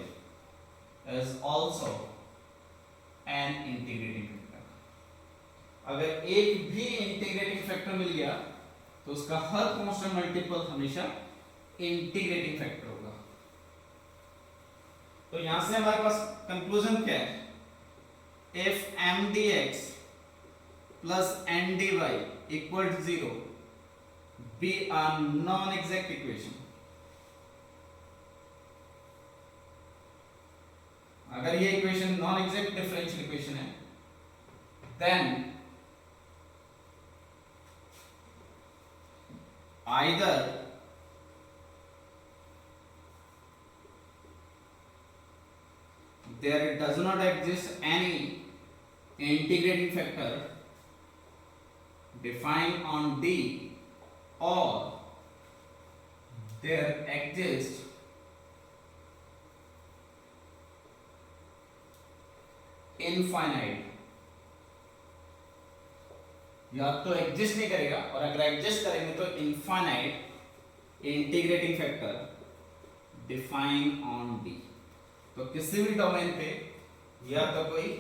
Speaker 1: is also an integrating factor। अगर एक भी integrating factor मिल गया तो उसका हर constant multiple हमेशा integrating factor होगा। तो यहां से हमारे पास कंक्लूजन क्या है, if m dx plus n dy equal to 0 be a non-exact equation। अगर ये equation non exact differential equation है then either there does not exist any integrating factor defined on D, or there exists infinite, या तो exist नहीं करेगा, और अगर exist करेंगे तो infinite integrating factor define on D. तो किसी भी डोमेन पे या तो कोई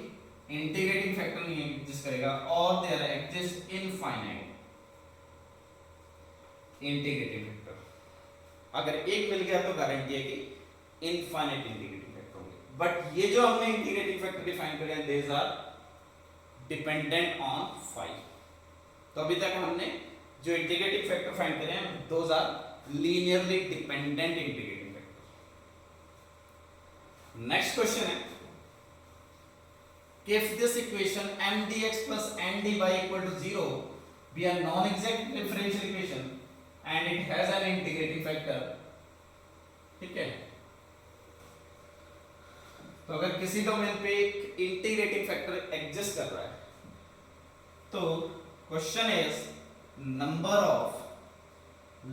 Speaker 1: इंटीग्रेटिंग फैक्टर नहीं एग्जिस्ट करेगा, और there exist infinite integrating factor. अगर एक मिल गया तो गारंटी है कि इनफाइनाइट इंटीग्रेटिंग फैक्टर होंगे। बट ये जो हमने इंटीग्रेटिंग फैक्टर डिफाइन करे हैं, these are dependent on phi. तो अभी तक हमने जो इंटीग्रेटिंग फैक्टर फाइंड करे हैं those are linearly dependent integrating factor. Next question है if this equation m dx plus n dy equal to 0 be a non-exact differential equation and it has an integrating factor, ठीक है। तो अगर किसी domain पे एक इंटीग्रेटिंग फैक्टर एग्जिस्ट कर रहा है तो question is number of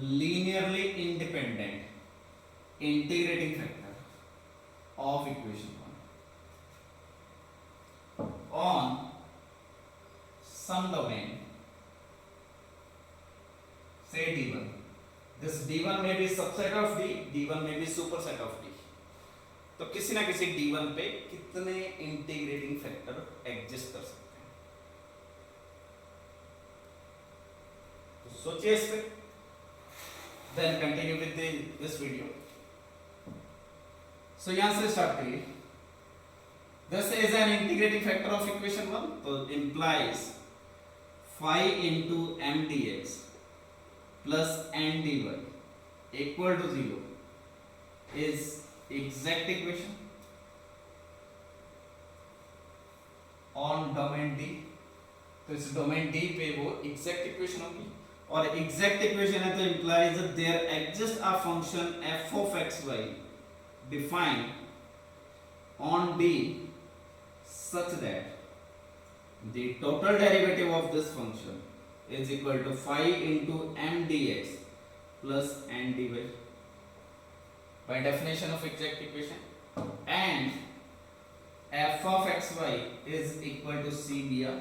Speaker 1: linearly independent integrating factor of equation on some domain, say D1. This D1 may be subset of D, D1 may be superset of D. तो किसी ना किसी D1 पे कितने इंटीग्रेटिंग फैक्टर एग्जिस्ट कर सकते हैं, तो सोचिए इस पे, then continue with this video. So यहां से स्टार्ट करिए। This is an integrating factor of equation 1, so implies phi into m dx plus n dy equal to 0 is exact equation on domain D। तो इस domain D पे वो exact equation होगी, और exact equation है तो implies that there exists a function f of x y defined on D such that the total derivative of this function is equal to phi into m dx plus n dy by definition of exact equation, and f of xy is equal to c be a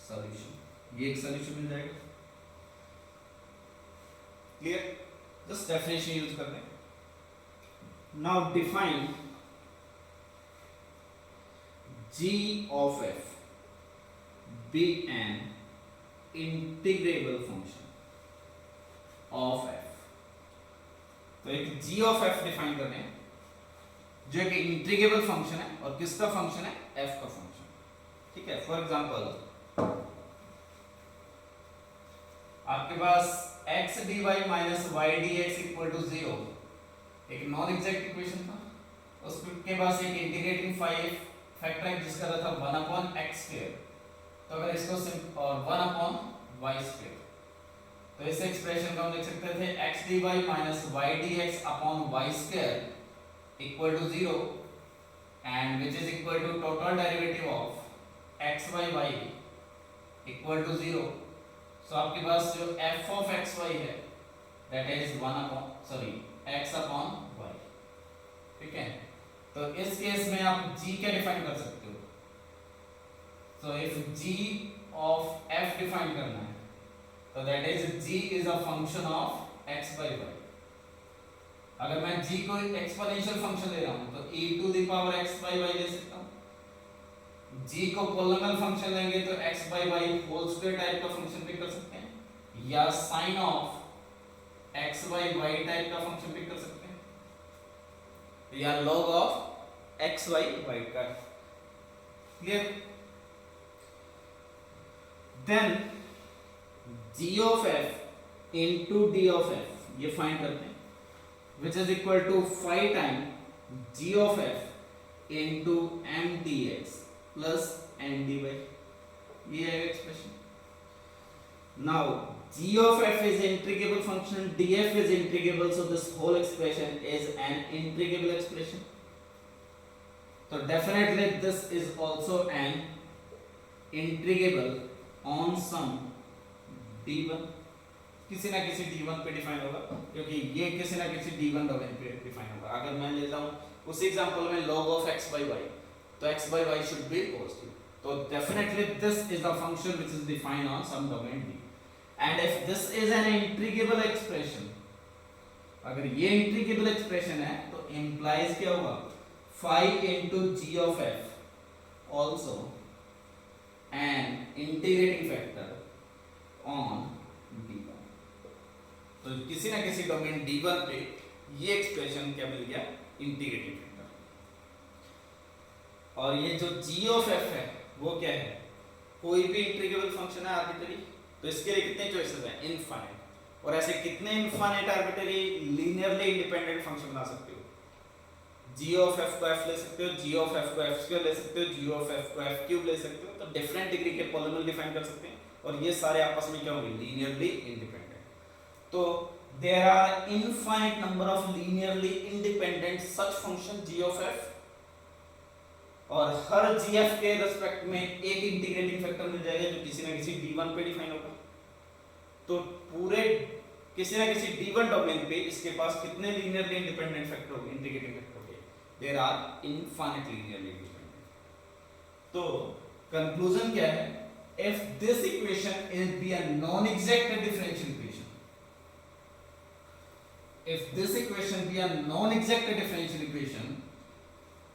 Speaker 1: solution। ये एक solution मिल जाएगा, clear? just definition use कर रहे हैं। now define g of f be an integrable function of f। तो एक g of f define कर रहे हैं जो एक इंटीग्रेबल फंक्शन है, और किसका फंक्शन है? f का फंक्शन, ठीक है। फॉर एग्जांपल आपके पास x dy minus y dx equal to 0 एक नॉन एग्जैक्ट इक्वेशन था, उसके पास एक इंटीग्रेटिंग फैक्टर एग्जिस्ट कर रहा था 1 upon x square, तो अगर इसको और 1 upon y square, तो इस एक्सप्रेशन को हम लिख सकते थे x dy minus y dx upon y square equal to 0 and which is equal to total derivative of x by y equal to 0। so आपके पास जो f of xy है that is 1 upon x upon y, ठीक है। तो इस case में आप g क्या डिफाइन कर सकते हो? so if g of f define करना है तो that is g is a function of x by y। अगर मैं g को एक्सपोनेंशियल फंक्शन ले रहा हूं तो e to the power x by y ले सकता हूं, g को पोलिनोमियल फंक्शन लेंगे तो x by y whole square type का फंक्शन पिक कर सकते हैं, या sine of x by y type का फंक्शन पिक कर सकते हैं, या log of x y y का, clear? Then g of f into d of f ये फाइंड करते हैं, which is equal to phi time g of f into m dx plus n dy, ये है expression. now g of f is integrable function, df is integrable, so this whole expression is an integrable expression, so definitely this is also an integrable on some d1, किसी ना किसी d1 पे define होगा, क्योंकि ये किसी ना किसी d1 डोमेन पे डिफाइन होगा। अगर मैं ले जाऊं उसी एग्जांपल में log of x by y, तो x by y should be positive, तो definitely this is the function which is defined on some domain d, and if this is an integrable expression, अगर ये integrable expression है तो implies क्या होगा? phi into g of f also an integrating factor on d1। तो किसी ना किसी डोमेन d1 पे ये एक्सप्रेशन क्या मिल गया? Integrating factor. और ये जो g of f है वो क्या है? कोई भी इंटीग्रेबल फंक्शन है आर्बिट्ररी, तो इसके लिए कितने चॉइसेस हैं? इनफाइनाइट। और ऐसे कितने infinite arbitrary linearly independent function बना सकते हो? g ऑफ f को f ले सकते हो, g ऑफ f को f स्क्वायर ले सकते हो, g ऑफ f को f क्यूब ले सकते हो। तो डिफरेंट डिग्री के पॉलिनोमियल डिफाइन कर सकते हैं और ये सारे आपस में क्या होंगे? Linearly independent. तो there are infinite number of linearly independent such function g of f, और हर gf के रिस्पेक्ट में एक इंटीग्रेटिंग फैक्टर मिल जाएगा जो किसी ना किसी d1 पे डिफाइन होगा। तो पूरे किसी ना किसी d1 डोमेन पे इसके पास कितने लीनियरली इंडिपेंडेंट फैक्टर होंगे? इंटीग्रेटिंग फैक्टर होंगे। There are infinite linearly independent. तो कंक्लूजन क्या है? If this equation is be a non exact differential equation, if this equation be a non-exact differential equation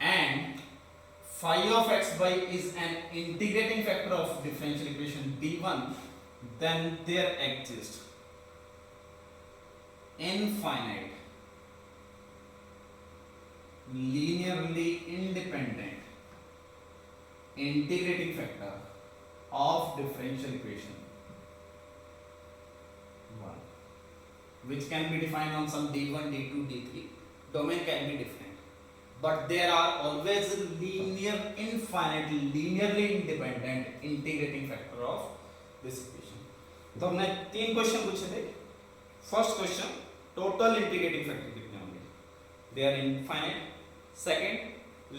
Speaker 1: and phi of x by is an integrating factor of differential equation d1, then there exists infinite linearly independent integrating factor of differential equation 1, which can be defined on some d1, d2, d3. Domain can be different, but there are always linear, infinite, linearly independent integrating factor of this equation. तो हमने 3 question पूछे थे। First question, total integrating factor कितने होंगे? They are infinite. Second,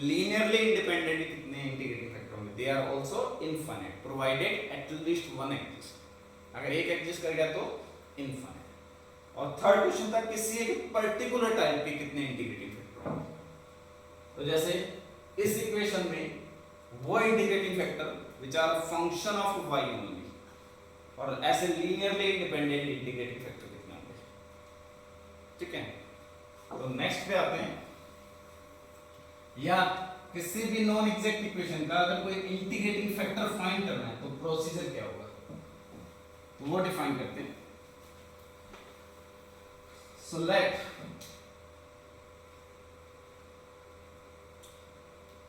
Speaker 1: linearly independent कितने integrating factor होंगे? They are also infinite provided at least one exist. अगर एक एग्जिस्ट करेगा तो इनफाइनाइट। और थर्ड क्वेश्चन था किसी एक पर्टिकुलर टाइप के कितने इंटीग्रेटिंग फैक्टर होंगे? तो जैसे इस इक्वेशन में वो integrating factor which are function of y only, और ऐसे लीनियरली इंडिपेंडेंट इंटीग्रेटिंग फैक्टर कितने होंगे? ठीक है, तो नेक्स्ट पे आते हैं। या किसी भी नॉन एग्जैक्ट इक्वेशन का अगर कोई इंटीग्रेटिंग फैक्टर फाइंड करना है तो प्रोसीजर क्या होगा, तो वो डिफाइन करते हैं। So let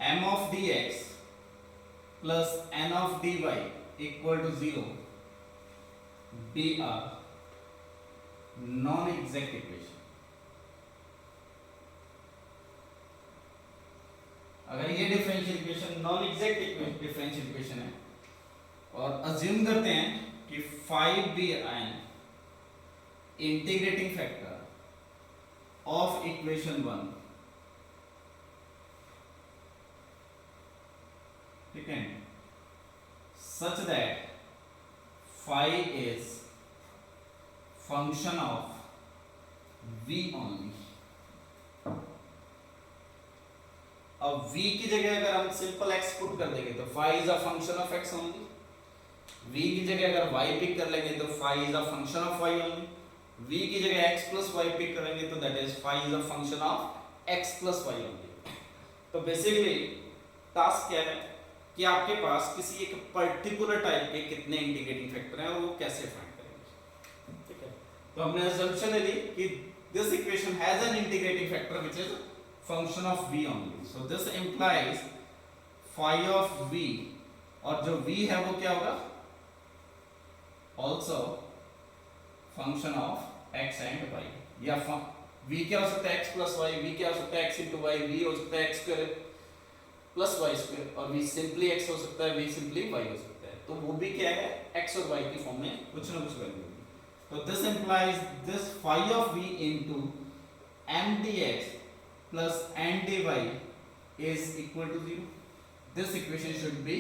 Speaker 1: m of dx plus n of dy equal to 0 be a non-exact equation. अगर ये differential equation non exact differential equation है और अज्यूम करते हैं कि phi be an integrating factor of equation 1, ठीक है, such that phi is function of v only. अब v की जगह अगर हम सिंपल x पुट कर देंगे तो phi is a function of x only. v की जगह अगर y पिक कर लेंगे तो phi is a function of y only. v की जगह x plus y पिक करेंगे तो that is phi is a function of x plus y only. तो बेसिकली टास्क क्या है कि आपके पास किसी एक पर्टिकुलर टाइप के कितने इंटीग्रेटिंग फैक्टर हैं और वो कैसे फाइंड करेंगे, ठीक है। तो हमने assumption ली कि this equation has an integrating factor which is function of v only. So this implies phi of v, और जो v है वो क्या होगा? Also function of x and y. या v क्या हो सकता है? x plus y, v क्या हो सकता है? x into y, v हो सकता है x square plus y square, और v simply x हो सकता है, v simply y हो सकता है। तो वो भी क्या है? x और y की फॉर्म में कुछ ना कुछ वैल्यू होगी। तो this implies this phi of v into m dx plus n dy is equal to 0. This equation should be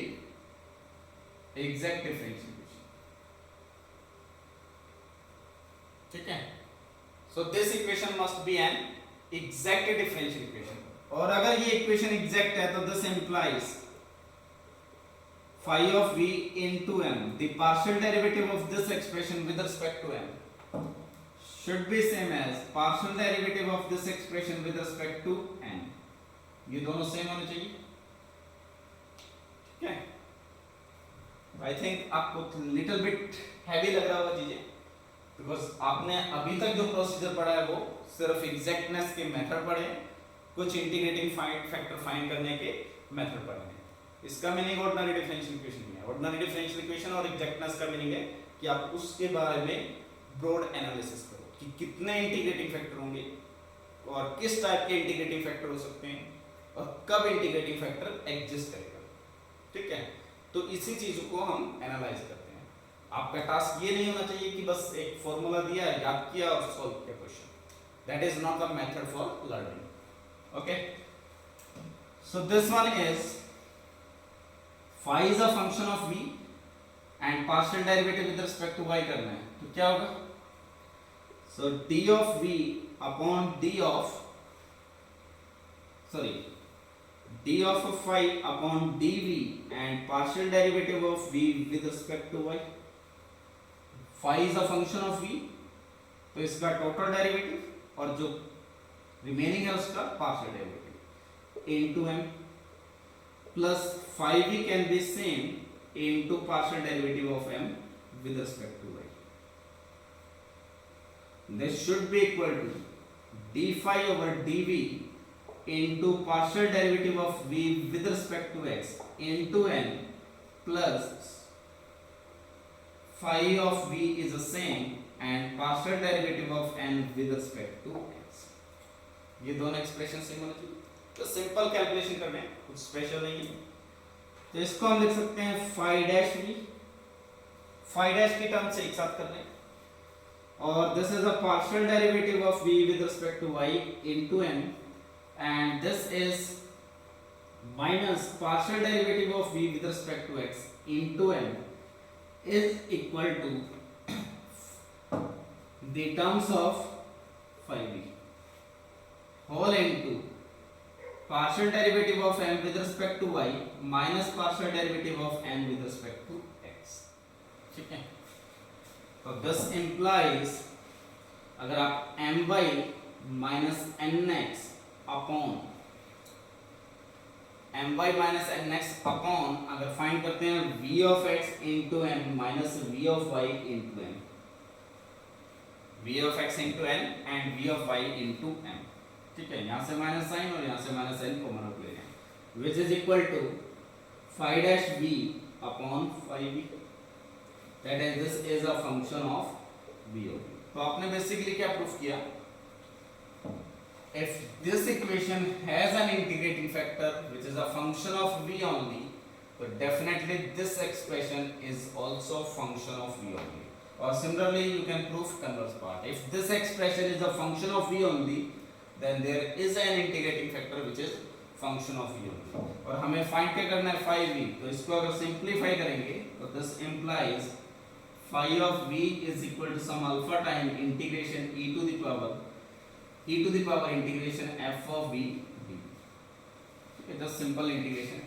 Speaker 1: exact differential equation. ठीक है? So this equation must be an exact differential equation. और अगर ये equation exact है तो this implies phi of v into m, the partial derivative of this expression with respect to m should be same as partial derivative of this expression with respect to n. ये दोनों same होने चाहिए, ठीक है। I think आपको little bit heavy लग रहा होगा चीजें, बिकॉज आपने अभी तक जो प्रोसीजर पढ़ा है वो सिर्फ एग्जैक्टनेस के मेथड पढ़े, कुछ इंटीग्रेटिंग फैक्टर फाइंड करने के मेथड पढ़े हैं। इसका मीनिंग ऑर्डिनरी डिफरेंशियल इक्वेशन नहीं है। ऑर्डिनरी डिफरेंशियल इक्वेशन और एग्जैक्टनेस का मीनिंग है कि आप उसके बारे में ब्रॉड एनालिसिस करो कि कितने इंटीग्रेटिंग फैक्टर होंगे और किस टाइप के इंटीग्रेटिंग फैक्टर हो सकते हैं और कब इंटीग्रेटिंग फैक्टर एग्जिस्ट करेगा। ठीक है, तो इसी चीज को हम एनालाइज करते हैं। आपका टास्क ये नहीं होना चाहिए कि बस एक फॉर्मूला दिया है, याद किया और सॉल्व किया question. That is not the method for learning. Okay, so this one is phi is a function of v and partial derivative with respect to y करना है, तो क्या होगा? So d of v upon d of phi upon dv and partial derivative of v with respect to y. Phi is a function of v, तो इसका total derivative और जो remaining है उसका partial derivative into m plus phi v can be same into partial derivative of m with respect to y. This should be equal to d phi over dv into partial derivative of v with respect to x into n plus phi of v is the same and partial derivative of n with respect to x. ये दोनों expression same होने चाहिए। तो simple calculation करने हैं, कुछ special नहीं है। तो इसको हम लिख सकते हैं phi dash v, phi dash की टर्म से एक साथ कर लें, और this is a partial derivative of v with respect to y into n and this is minus partial derivative of v with respect to x into n is equal to the terms of phi v whole into partial derivative of m with respect to y minus partial derivative of n with respect to x. ठीक है, तो this implies अगर आप my minus nx upon my minus nx upon अगर find करते हैं v of x into n minus v of y into n, v of x into n and v of y into m. ठीक है, यहाँ से minus sign और यहाँ से माइनस साइन कॉमन रख ले रहे हैं, which is equal to phi dash v upon phi v, that is this is a function of v of v. तो आपने बेसिकली क्या प्रूफ किया? If this equation has an integrating factor which is a function of v only, so definitely this expression is also function of v only. Or similarly you can prove converse part. If this expression is a function of v only, then there is an integrating factor which is function of v only. और हमें find क्या करना है? phi v. तो इसको अगर simplify करेंगे तो this implies phi of v is equal to some alpha time integration e to the power integration f of v d. It's just simple integration.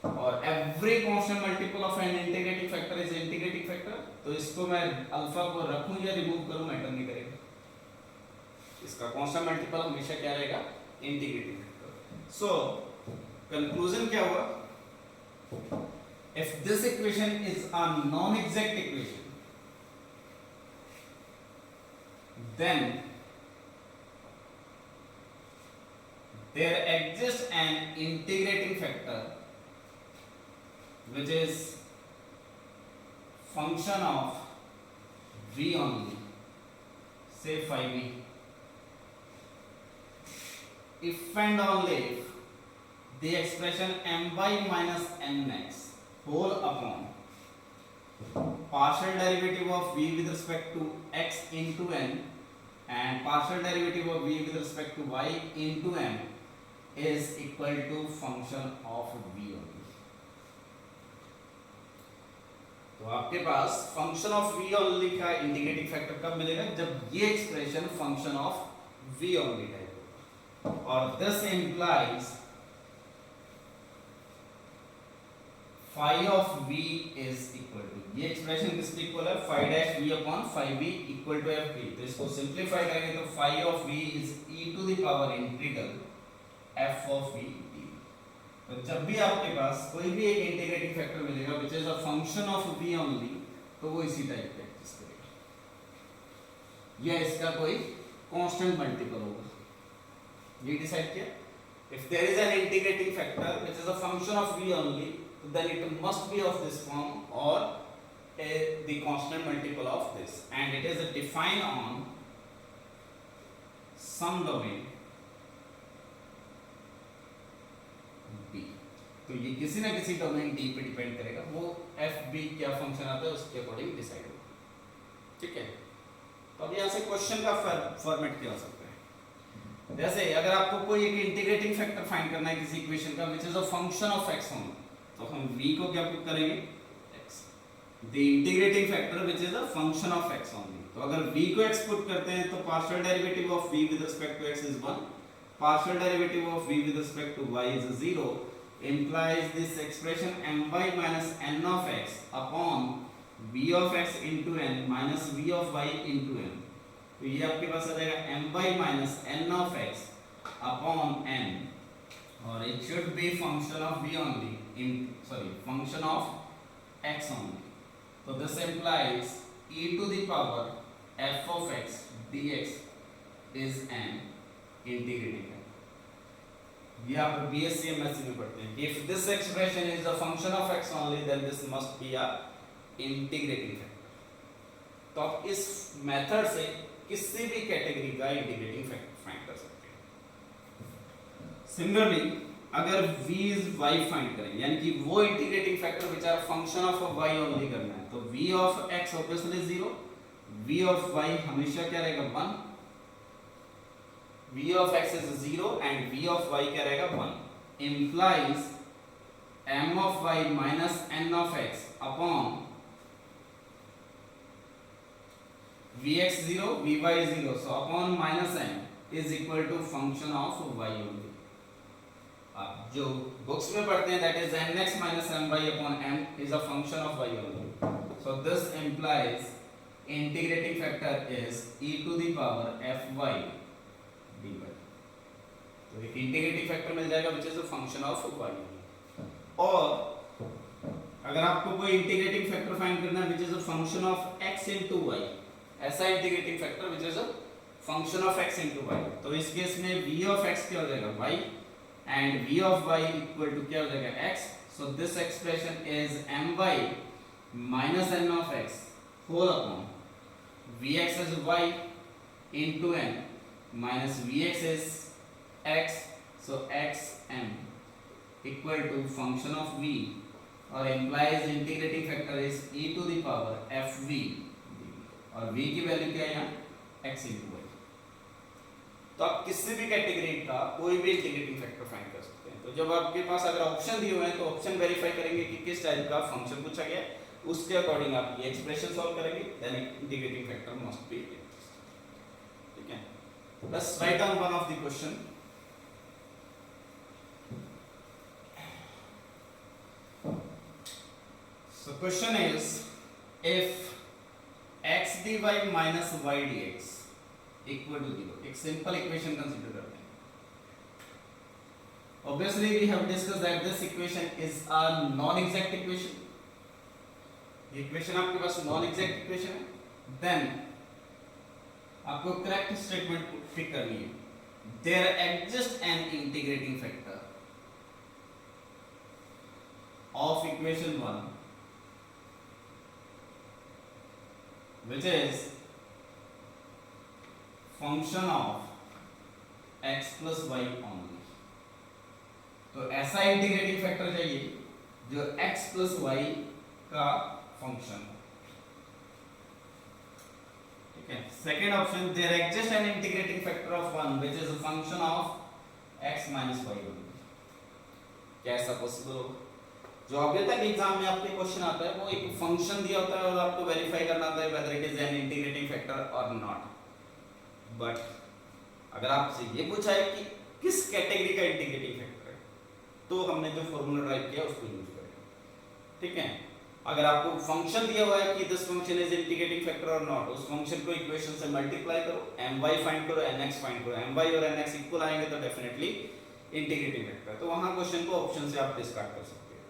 Speaker 1: और every constant multiple of an integrating factor is integrating factor. तो इसको मैं alpha को रखूं या remove करूं matter नहीं करेगा, इसका कांस्टेंट मल्टीपल हमेशा क्या रहेगा? Integrating factor. सो कंक्लूजन क्या हुआ? If this equation is a non exact equation, then there exists an integrating factor which is function of v only, say phi v. If and only if the expression my minus nx whole upon partial derivative of v with respect to x into n and partial derivative of v with respect to y into m is equal to function of v only. तो आपके पास function of v only का integrating factor कब मिलेगा? जब ये expression function of v only type होगा, और this implies phi of v is equal to, ये एक्सप्रेशन किसके इक्वल है? phi dash v upon phi v equal to f v. तो इसको सिंप्लीफाई करेंगे तो phi of v is e to the power integral f of v d. तो जब भी आपके पास कोई भी एक इंटीग्रेटिंग फैक्टर मिलेगा which is a function of v only, तो वो इसी टाइप का एग्जिस्ट करेगा, या इसका कोई कांस्टेंट मल्टीपल होगा, ये डिसाइड किया. If there is an integrating factor which is a function of v only, then it must be of this form or the constant multiple of this, and it is defined on some domain B. तो ये किसी ना किसी domain D पे depend करेगा, वो F B क्या function आता है उसके अकॉर्डिंग डिसाइड होगा, ठीक है। तो अब यहाँ से क्वेश्चन का फॉर्मेट क्या हो सकता है, जैसे अगर आपको कोई एक इंटीग्रेटिंग फैक्टर फाइंड करना है किसी इक्वेशन का which is a function of x only, तो हम v को क्या पुट करेंगे x, the integrating factor which is a function of x only. तो अगर v को x पुट करते हैं तो partial derivative of v with respect to x is 1, partial derivative of v with respect to y is 0, implies this expression my minus n of x upon v of x into n minus v of y into n। तो ये आपके पास आ जाएगा my minus n of x upon n, और it should be function of v only, function of x only। तो this implies e to the power f of x dx is an integrating factor. ये आप BSc MSc में पढ़ते हैं, if this expression is the function of x only then this must be a integrating factor. तो आप इस method से किसी भी कैटेगरी का इंटीग्रेटिंग फैक्टर फाइंड कर सकते हैं। सिमिलरली अगर v इज y फाइंड करें, यानी कि वो integrating factor which are function of y only करना है, तो v of x obviously 0, v of y हमेशा क्या रहेगा 1, v of x is 0 and v of y क्या रहेगा 1, implies m of y minus n of x upon vx 0 vy 0, so upon minus n is equal to function of y only। आप जो books में पढ़ते हैं that is nx minus my upon m is a function of y only, so this implies integrating factor is e to the power fy dy। तो एक integrating factor मिल जाएगा विच is a function of y। और अगर आपको कोई integrating factor find करना है which is a function of x into y, ऐसा integrating factor which is a function of x into y, तो इस केस में v ऑफ x क्या हो जाएगा y and v of y equal to क्या हो जाएगा x, so this expression is my minus n of x whole upon vx is y into n minus vx is x, so x m equal to function of v, और implies integrating factor is e to the power fv, और v की value क्या है यहाँ x into y। तो आप किसी भी कैटेगरी का कोई भी इंटीग्रेटिंग फैक्टर फाइंड कर सकते हैं। तो जब आपके पास अगर ऑप्शन दिए हुए हैं तो ऑप्शन वेरीफाई करेंगे कि किस टाइप का फंक्शन पूछा गया है, उसके अकॉर्डिंग आप ये एक्सप्रेशन सॉल्व करेंगे, then integrating factor must be, ठीक है। Let's write down one of the question। So question is, if x dy minus y dx equal to 0, एक simple equation consider करते हैं। Obviously we have discussed that this equation is a non-exact equation। Equation आपके पास non-exact equation है, then आपको correct statement pick करनी है, there exist an integrating factor of equation 1 which is function of x plus y only। तो ऐसा integrating factor चाहिए जो x plus y का फंक्शन हो, ठीक है। Second option, there exist an integrating factor of 1 which is a function of x minus y only। कैसा possible होगा? जो अभी तक एग्जाम में आपके क्वेश्चन आता है वो एक फंक्शन दिया होता है और आपको वेरीफाई करना होता है whether it is an integrating factor or not। But अगर आपसे ये पूछा है कि किस कैटेगरी का इंटीग्रेटिंग फैक्टर है, तो हमने जो फॉर्मूला ड्राइव किया उसको यूज करेंगे, ठीक है। अगर आपको फंक्शन दिया हुआ है कि this function is integrating factor और नॉट, उस फंक्शन को इक्वेशन से मल्टीप्लाई करो, my फाइंड करो, nx फाइंड करो, my और nx इक्वल आएंगे तो डेफिनेटली इंटीग्रेटिंग फैक्टर है। तो वहां क्वेश्चन को ऑप्शन से आप डिस्कार्ड कर सकते हैं,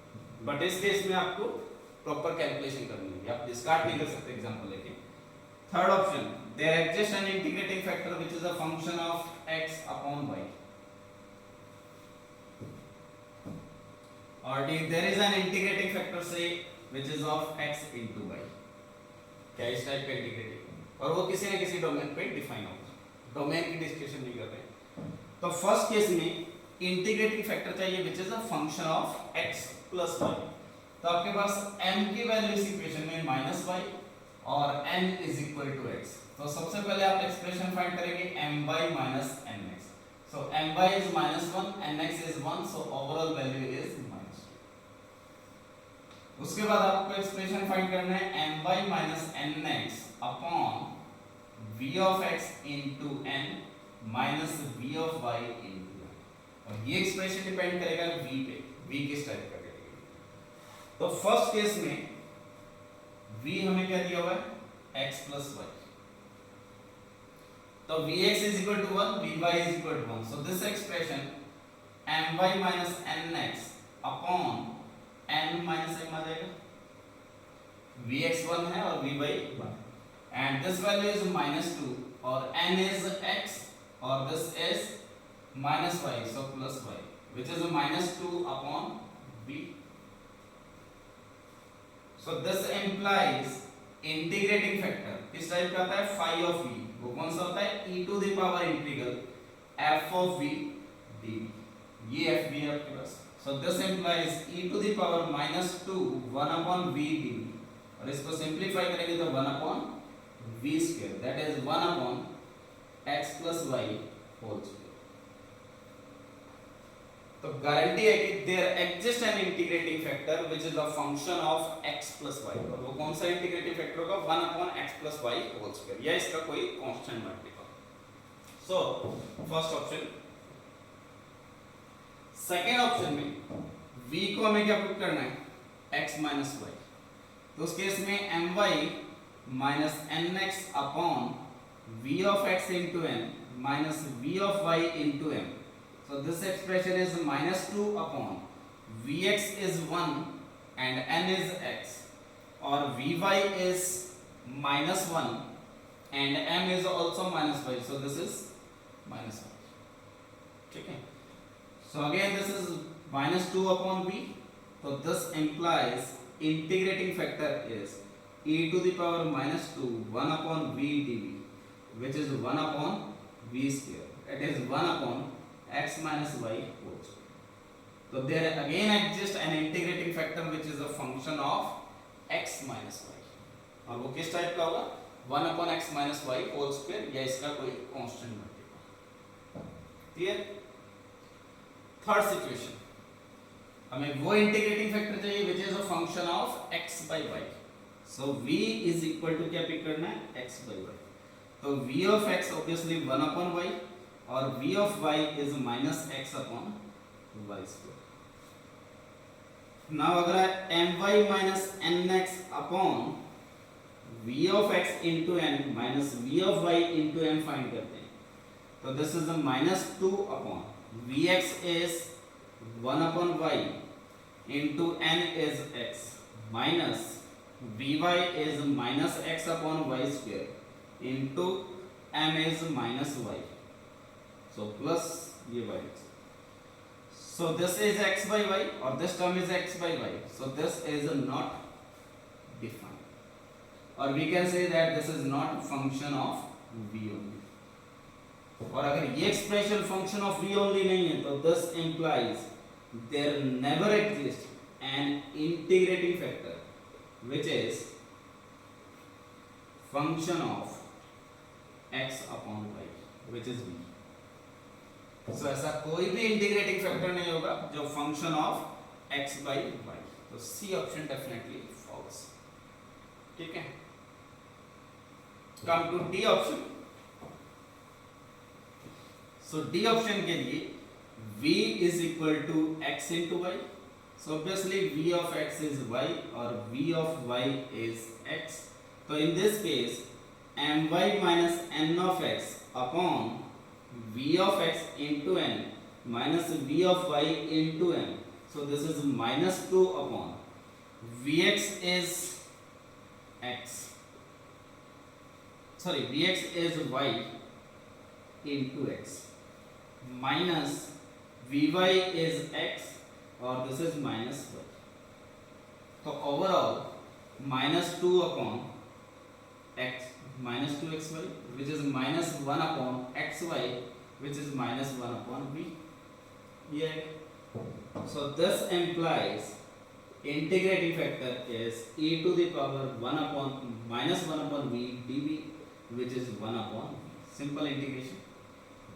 Speaker 1: बट इस केस में आपको प्रॉपर कैलकुलेशन करनी होगी, आप डिस्कार्ड नहीं कर सकते एग्जांपल लेके। Third option, there exist an integrating factor which is a function of x upon y, or there is an integrating factor say which is of x into y। क्या इस type का integrating, और वो किसी न किसी domain पे define होगा, डोमेन की डिस्कशन नहीं कर रहे। तो फर्स्ट केस में इंटीग्रेटिंग फैक्टर चाहिए which is a function of x plus y. तो आपके पास m की वैल्यू इस इक्वेशन में -y और n is equal to x। तो सबसे पहले आप एक्सप्रेशन फाइंड करेंगे my minus nx। so my is -1, nx is 1, so overall value is -2। उसके बाद आपको एक्सप्रेशन फाइंड करना है my minus nx upon v of x into n minus v of y into n। और ये expression depend करेगा v पे, v किस टाइप का करेगा। तो फर्स्ट केस में v हमें क्या दिया हुआ है x plus y। तो vx is equal to 1, vy is equal to 1। so this expression my minus nx upon n minus m आ जाएगा। vx 1 है और vy 1 and this value is -2 और n is x और this is -y, so plus y which is -2 upon v। so this implies integrating factor किस type का आता है phi of v, वो कौन सा होता है e to the power integral f of v dv। ये f भी है आपके पास। so this implies e to the power -2 1 upon v dv और इसको सिंपलीफाई करेंगे तो 1 upon v square that is 1 upon x plus y whole square। तो guarantee है कि there exist an integrating factor which is a function of x plus y। और वो कौन सा इंटीग्रेटिंग फैक्टर होगा 1 upon x plus y whole square या इसका कोई constant multiple. So first option. Second option में v को हमें क्या पुट करना है x minus y। तो उस केस में my minus nx upon v of x into n minus v of y into m। so this expression is -2 upon vx is 1 and n is x और vy is -1 and m is also -y, so this is -1। ठीक है। so again this is -2 upon v, so this implies integrating factor is e to the power -2 1 upon v dv which is 1 upon v square, it is 1 upon x minus y whole square। so there again exists an integrating factor which is a function of x minus y और वो किस type का होगा 1 upon x minus y whole square या इसका कोई constant multiple. Clear. Third situation हमें वो इंटीग्रेटिंग फैक्टर चाहिए which is a function of x by y। so v is equal to क्या पिक करना है x by y। तो v of x obviously 1 upon y और v of y is minus x upon y square। now अगर my minus nx upon v of x into n minus v of y into m find करते हैं तो this is a -2 upon vx is 1 upon y into n is x minus vy is minus x upon y square into m is minus y, so plus ये y। so this is x by y or this term is x by y, so this is not defined or we can say that this is not function of v only। और अगर ये expression function of v only नहीं है तो this implies there never exists an integrating factor which is function of x upon y which is v। so ऐसा कोई भी integrating factor नहीं होगा जो function of x by y। तो सी ऑप्शन डेफिनेटली फॉल्स। ठीक है। Come to D option. So D option के लिए v is equal to x into y, so obviously v of x is y और v of y is x। तो in this case my minus n of x upon v of x into n minus v of y into m, so this is -2 upon vx is x, sorry vx is y into x minus vy is x और this is minus y। तो overall -2 upon x minus 2xy, which is minus 1 upon xy, which is minus 1 upon v. Yeah. So this implies integrating factor is e to the power 1 upon minus 1 upon v dv, which is 1 upon v. Simple integration.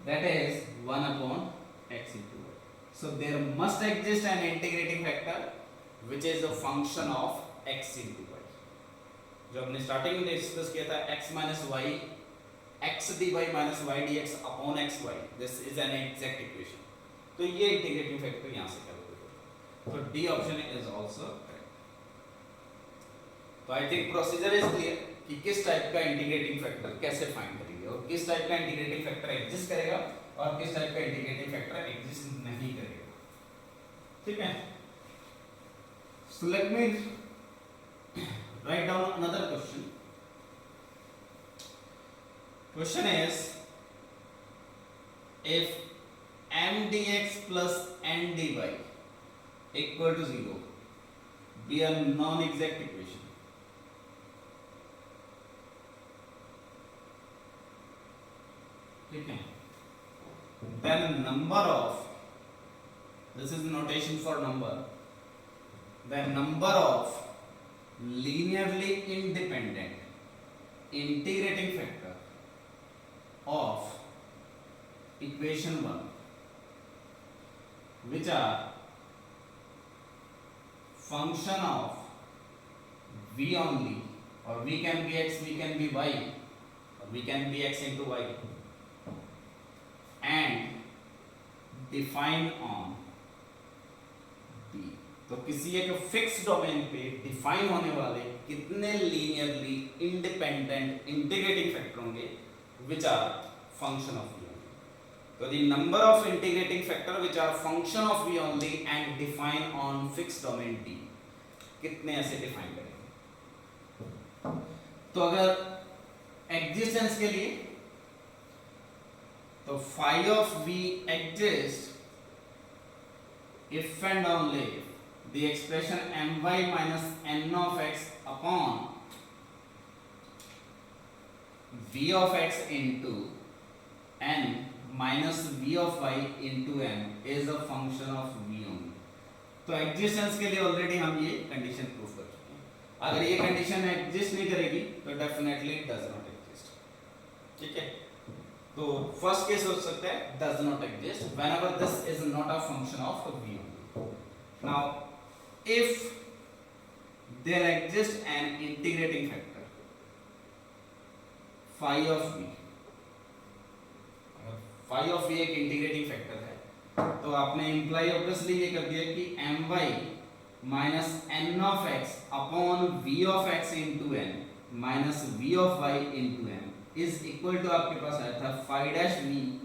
Speaker 1: That is 1 upon x into y. So there must exist an integrating factor which is a function of x into y. जो हमने starting में discuss किया था x minus y x dy minus y dx upon xy, this is an exact equation. तो ये integrating factor यहाँ से calculate, तो D option is also correct. तो I think procedure is clear कि किस टाइप का इंटीग्रेटिंग फैक्टर कैसे फाइंड करेंगे और किस टाइप का इंटीग्रेटिंग फैक्टर एग्जिस्ट करेगा और किस टाइप का इंटीग्रेटिंग फैक्टर एग्जिस्ट नहीं करेगा. ठीक है. So let me write down another question. Question is, if m dx plus n dy equal to 0 be a non-exact equation, ठीक है, then number of, this is notation for number, the number of linearly independent integrating factor of equation 1 which are function of v only, or v can be x, v can be y, or v can be x into y, and defined on b. तो किसी एक fix domain पे define होने वाले कितने linearly independent integrating factor होंगे which are function of v only. तो the number of integrating factor which are function of v only and define on fix domain d, कितने ऐसे डिफाइन करेंगे. तो अगर एग्जिस्टेंस के लिए तो phi of v exists if and only the expression my minus n of x upon v of x into n minus v of y into n is a function of v only. तो existence के लिए already हम ये condition proof कर चुके हैं. अगर ये कंडीशन एग्जिस्ट नहीं करेगी तो डेफिनेटली डज नॉट एग्जिस्ट. ठीक है. तो फर्स्ट केस हो सकता है does not exist whenever this is not a function of v only. Now if there exists an integrating factor phi of v, phi of v एक integrating factor है तो आपने इंप्लाई ऑब्वियसली ये कर दिया कि my minus n of x upon v of x into n minus v of y into n is equal to आपके पास आया था phi dash v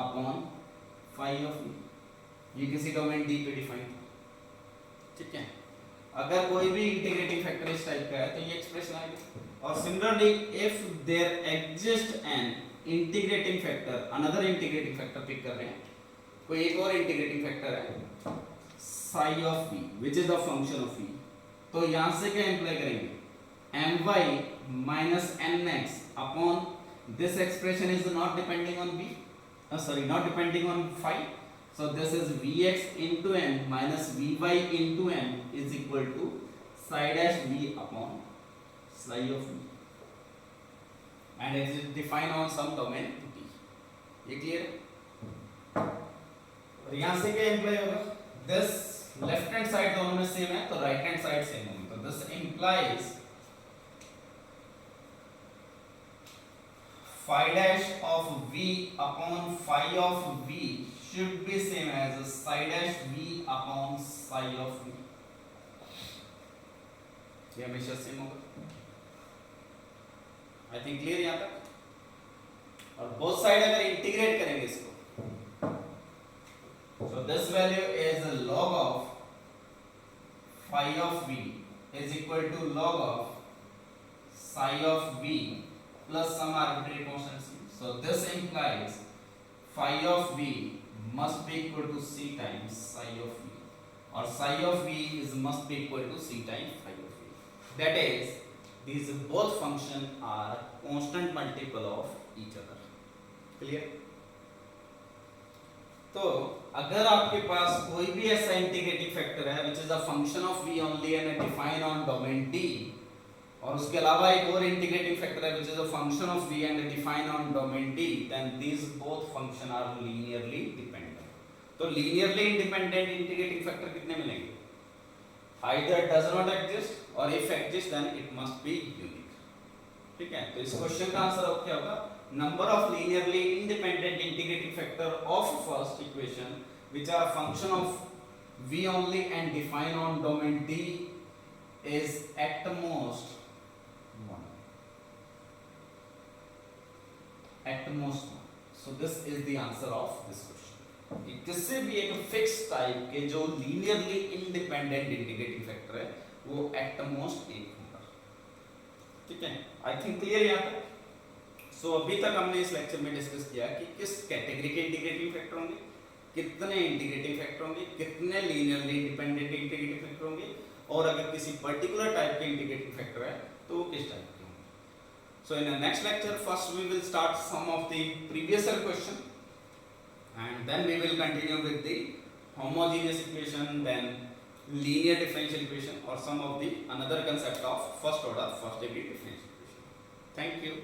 Speaker 1: upon phi of v. ये किसी डोमेन d पे डिफाइन. ठीक है. अगर कोई भी इंटीग्रेटिंग फैक्टर इस टाइप का है तो ये एक्सप्रेशन आएगी. और similarly if there exist an integrating factor, another integrating factor pick कर रहे हैं, कोई एक और इंटीग्रेटिंग फैक्टर है psi of v which is the function of v, तो यहां से क्या इंप्लाई करेंगे my minus nx upon this expression is not depending on v, not depending on phi. So this is vx into n minus vy into n is equal to psi dash v upon psi of v, and it is defined on some domain d. ये clear है. और यहाँ से क्या imply होगा, this left hand side दोनों में same है तो राइट हैंड साइड सेम होगी. तो this implies phi dash of v upon phi of v should be same as psi dash v upon psi of v. ये हमेशा same होगा. I think clear यहां तक. और बोथ साइड अगर integrate करेंगे इसको, so this value is log of phi of v is equal to log of psi of v plus some arbitrary constant c. So this implies phi of v must be equal to c times psi of v, or psi of v is must be equal to c times phi of v. That is these both function are constant multiple of each other. Clear? तो अगर आपके पास कोई भी ऐसा integrating factor है which is a function of v only and define on domain D, और उसके अलावा एक और इंटीग्रेटिंग फैक्टर है which is a function of v and define on domain D, then these both function are linearly dependent. तो linearly independent integrating factor कितने मिलेंगे? Either does not exist और if exist then it must be unique. ठीक है, तो इस question का answer अब क्या होगा? Number of linearly independent integrating factor of first equation which are function of v only and defined on domain D is at most 1. At most 1. So this is the answer of this question. किसी भी एक fix type के जो linearly independent integrating factor है वो at most 1 होगा. ठीक है, आई थिंक क्लियर यहाँ पे. सो अभी तक हमने इस लेक्चर में डिस्कस किया कि किस कैटेगरी के इंटीग्रेटिंग फैक्टर होंगे, कितने इंटीग्रेटिंग फैक्टर होंगे, कितने लीनियरली इंडिपेंडेंट इंटीग्रेटिंग फैक्टर होंगे, और अगर किसी पर्टिकुलर टाइप के इंटीग्रेटिंग फैक्टर है तो वो किस टाइप के होंगे. So in the next lecture first we will start some of the previous year question and then we will continue with the homogeneous equation, then linear differential equation or some of the another concept of first order first degree differential equation. Thank you.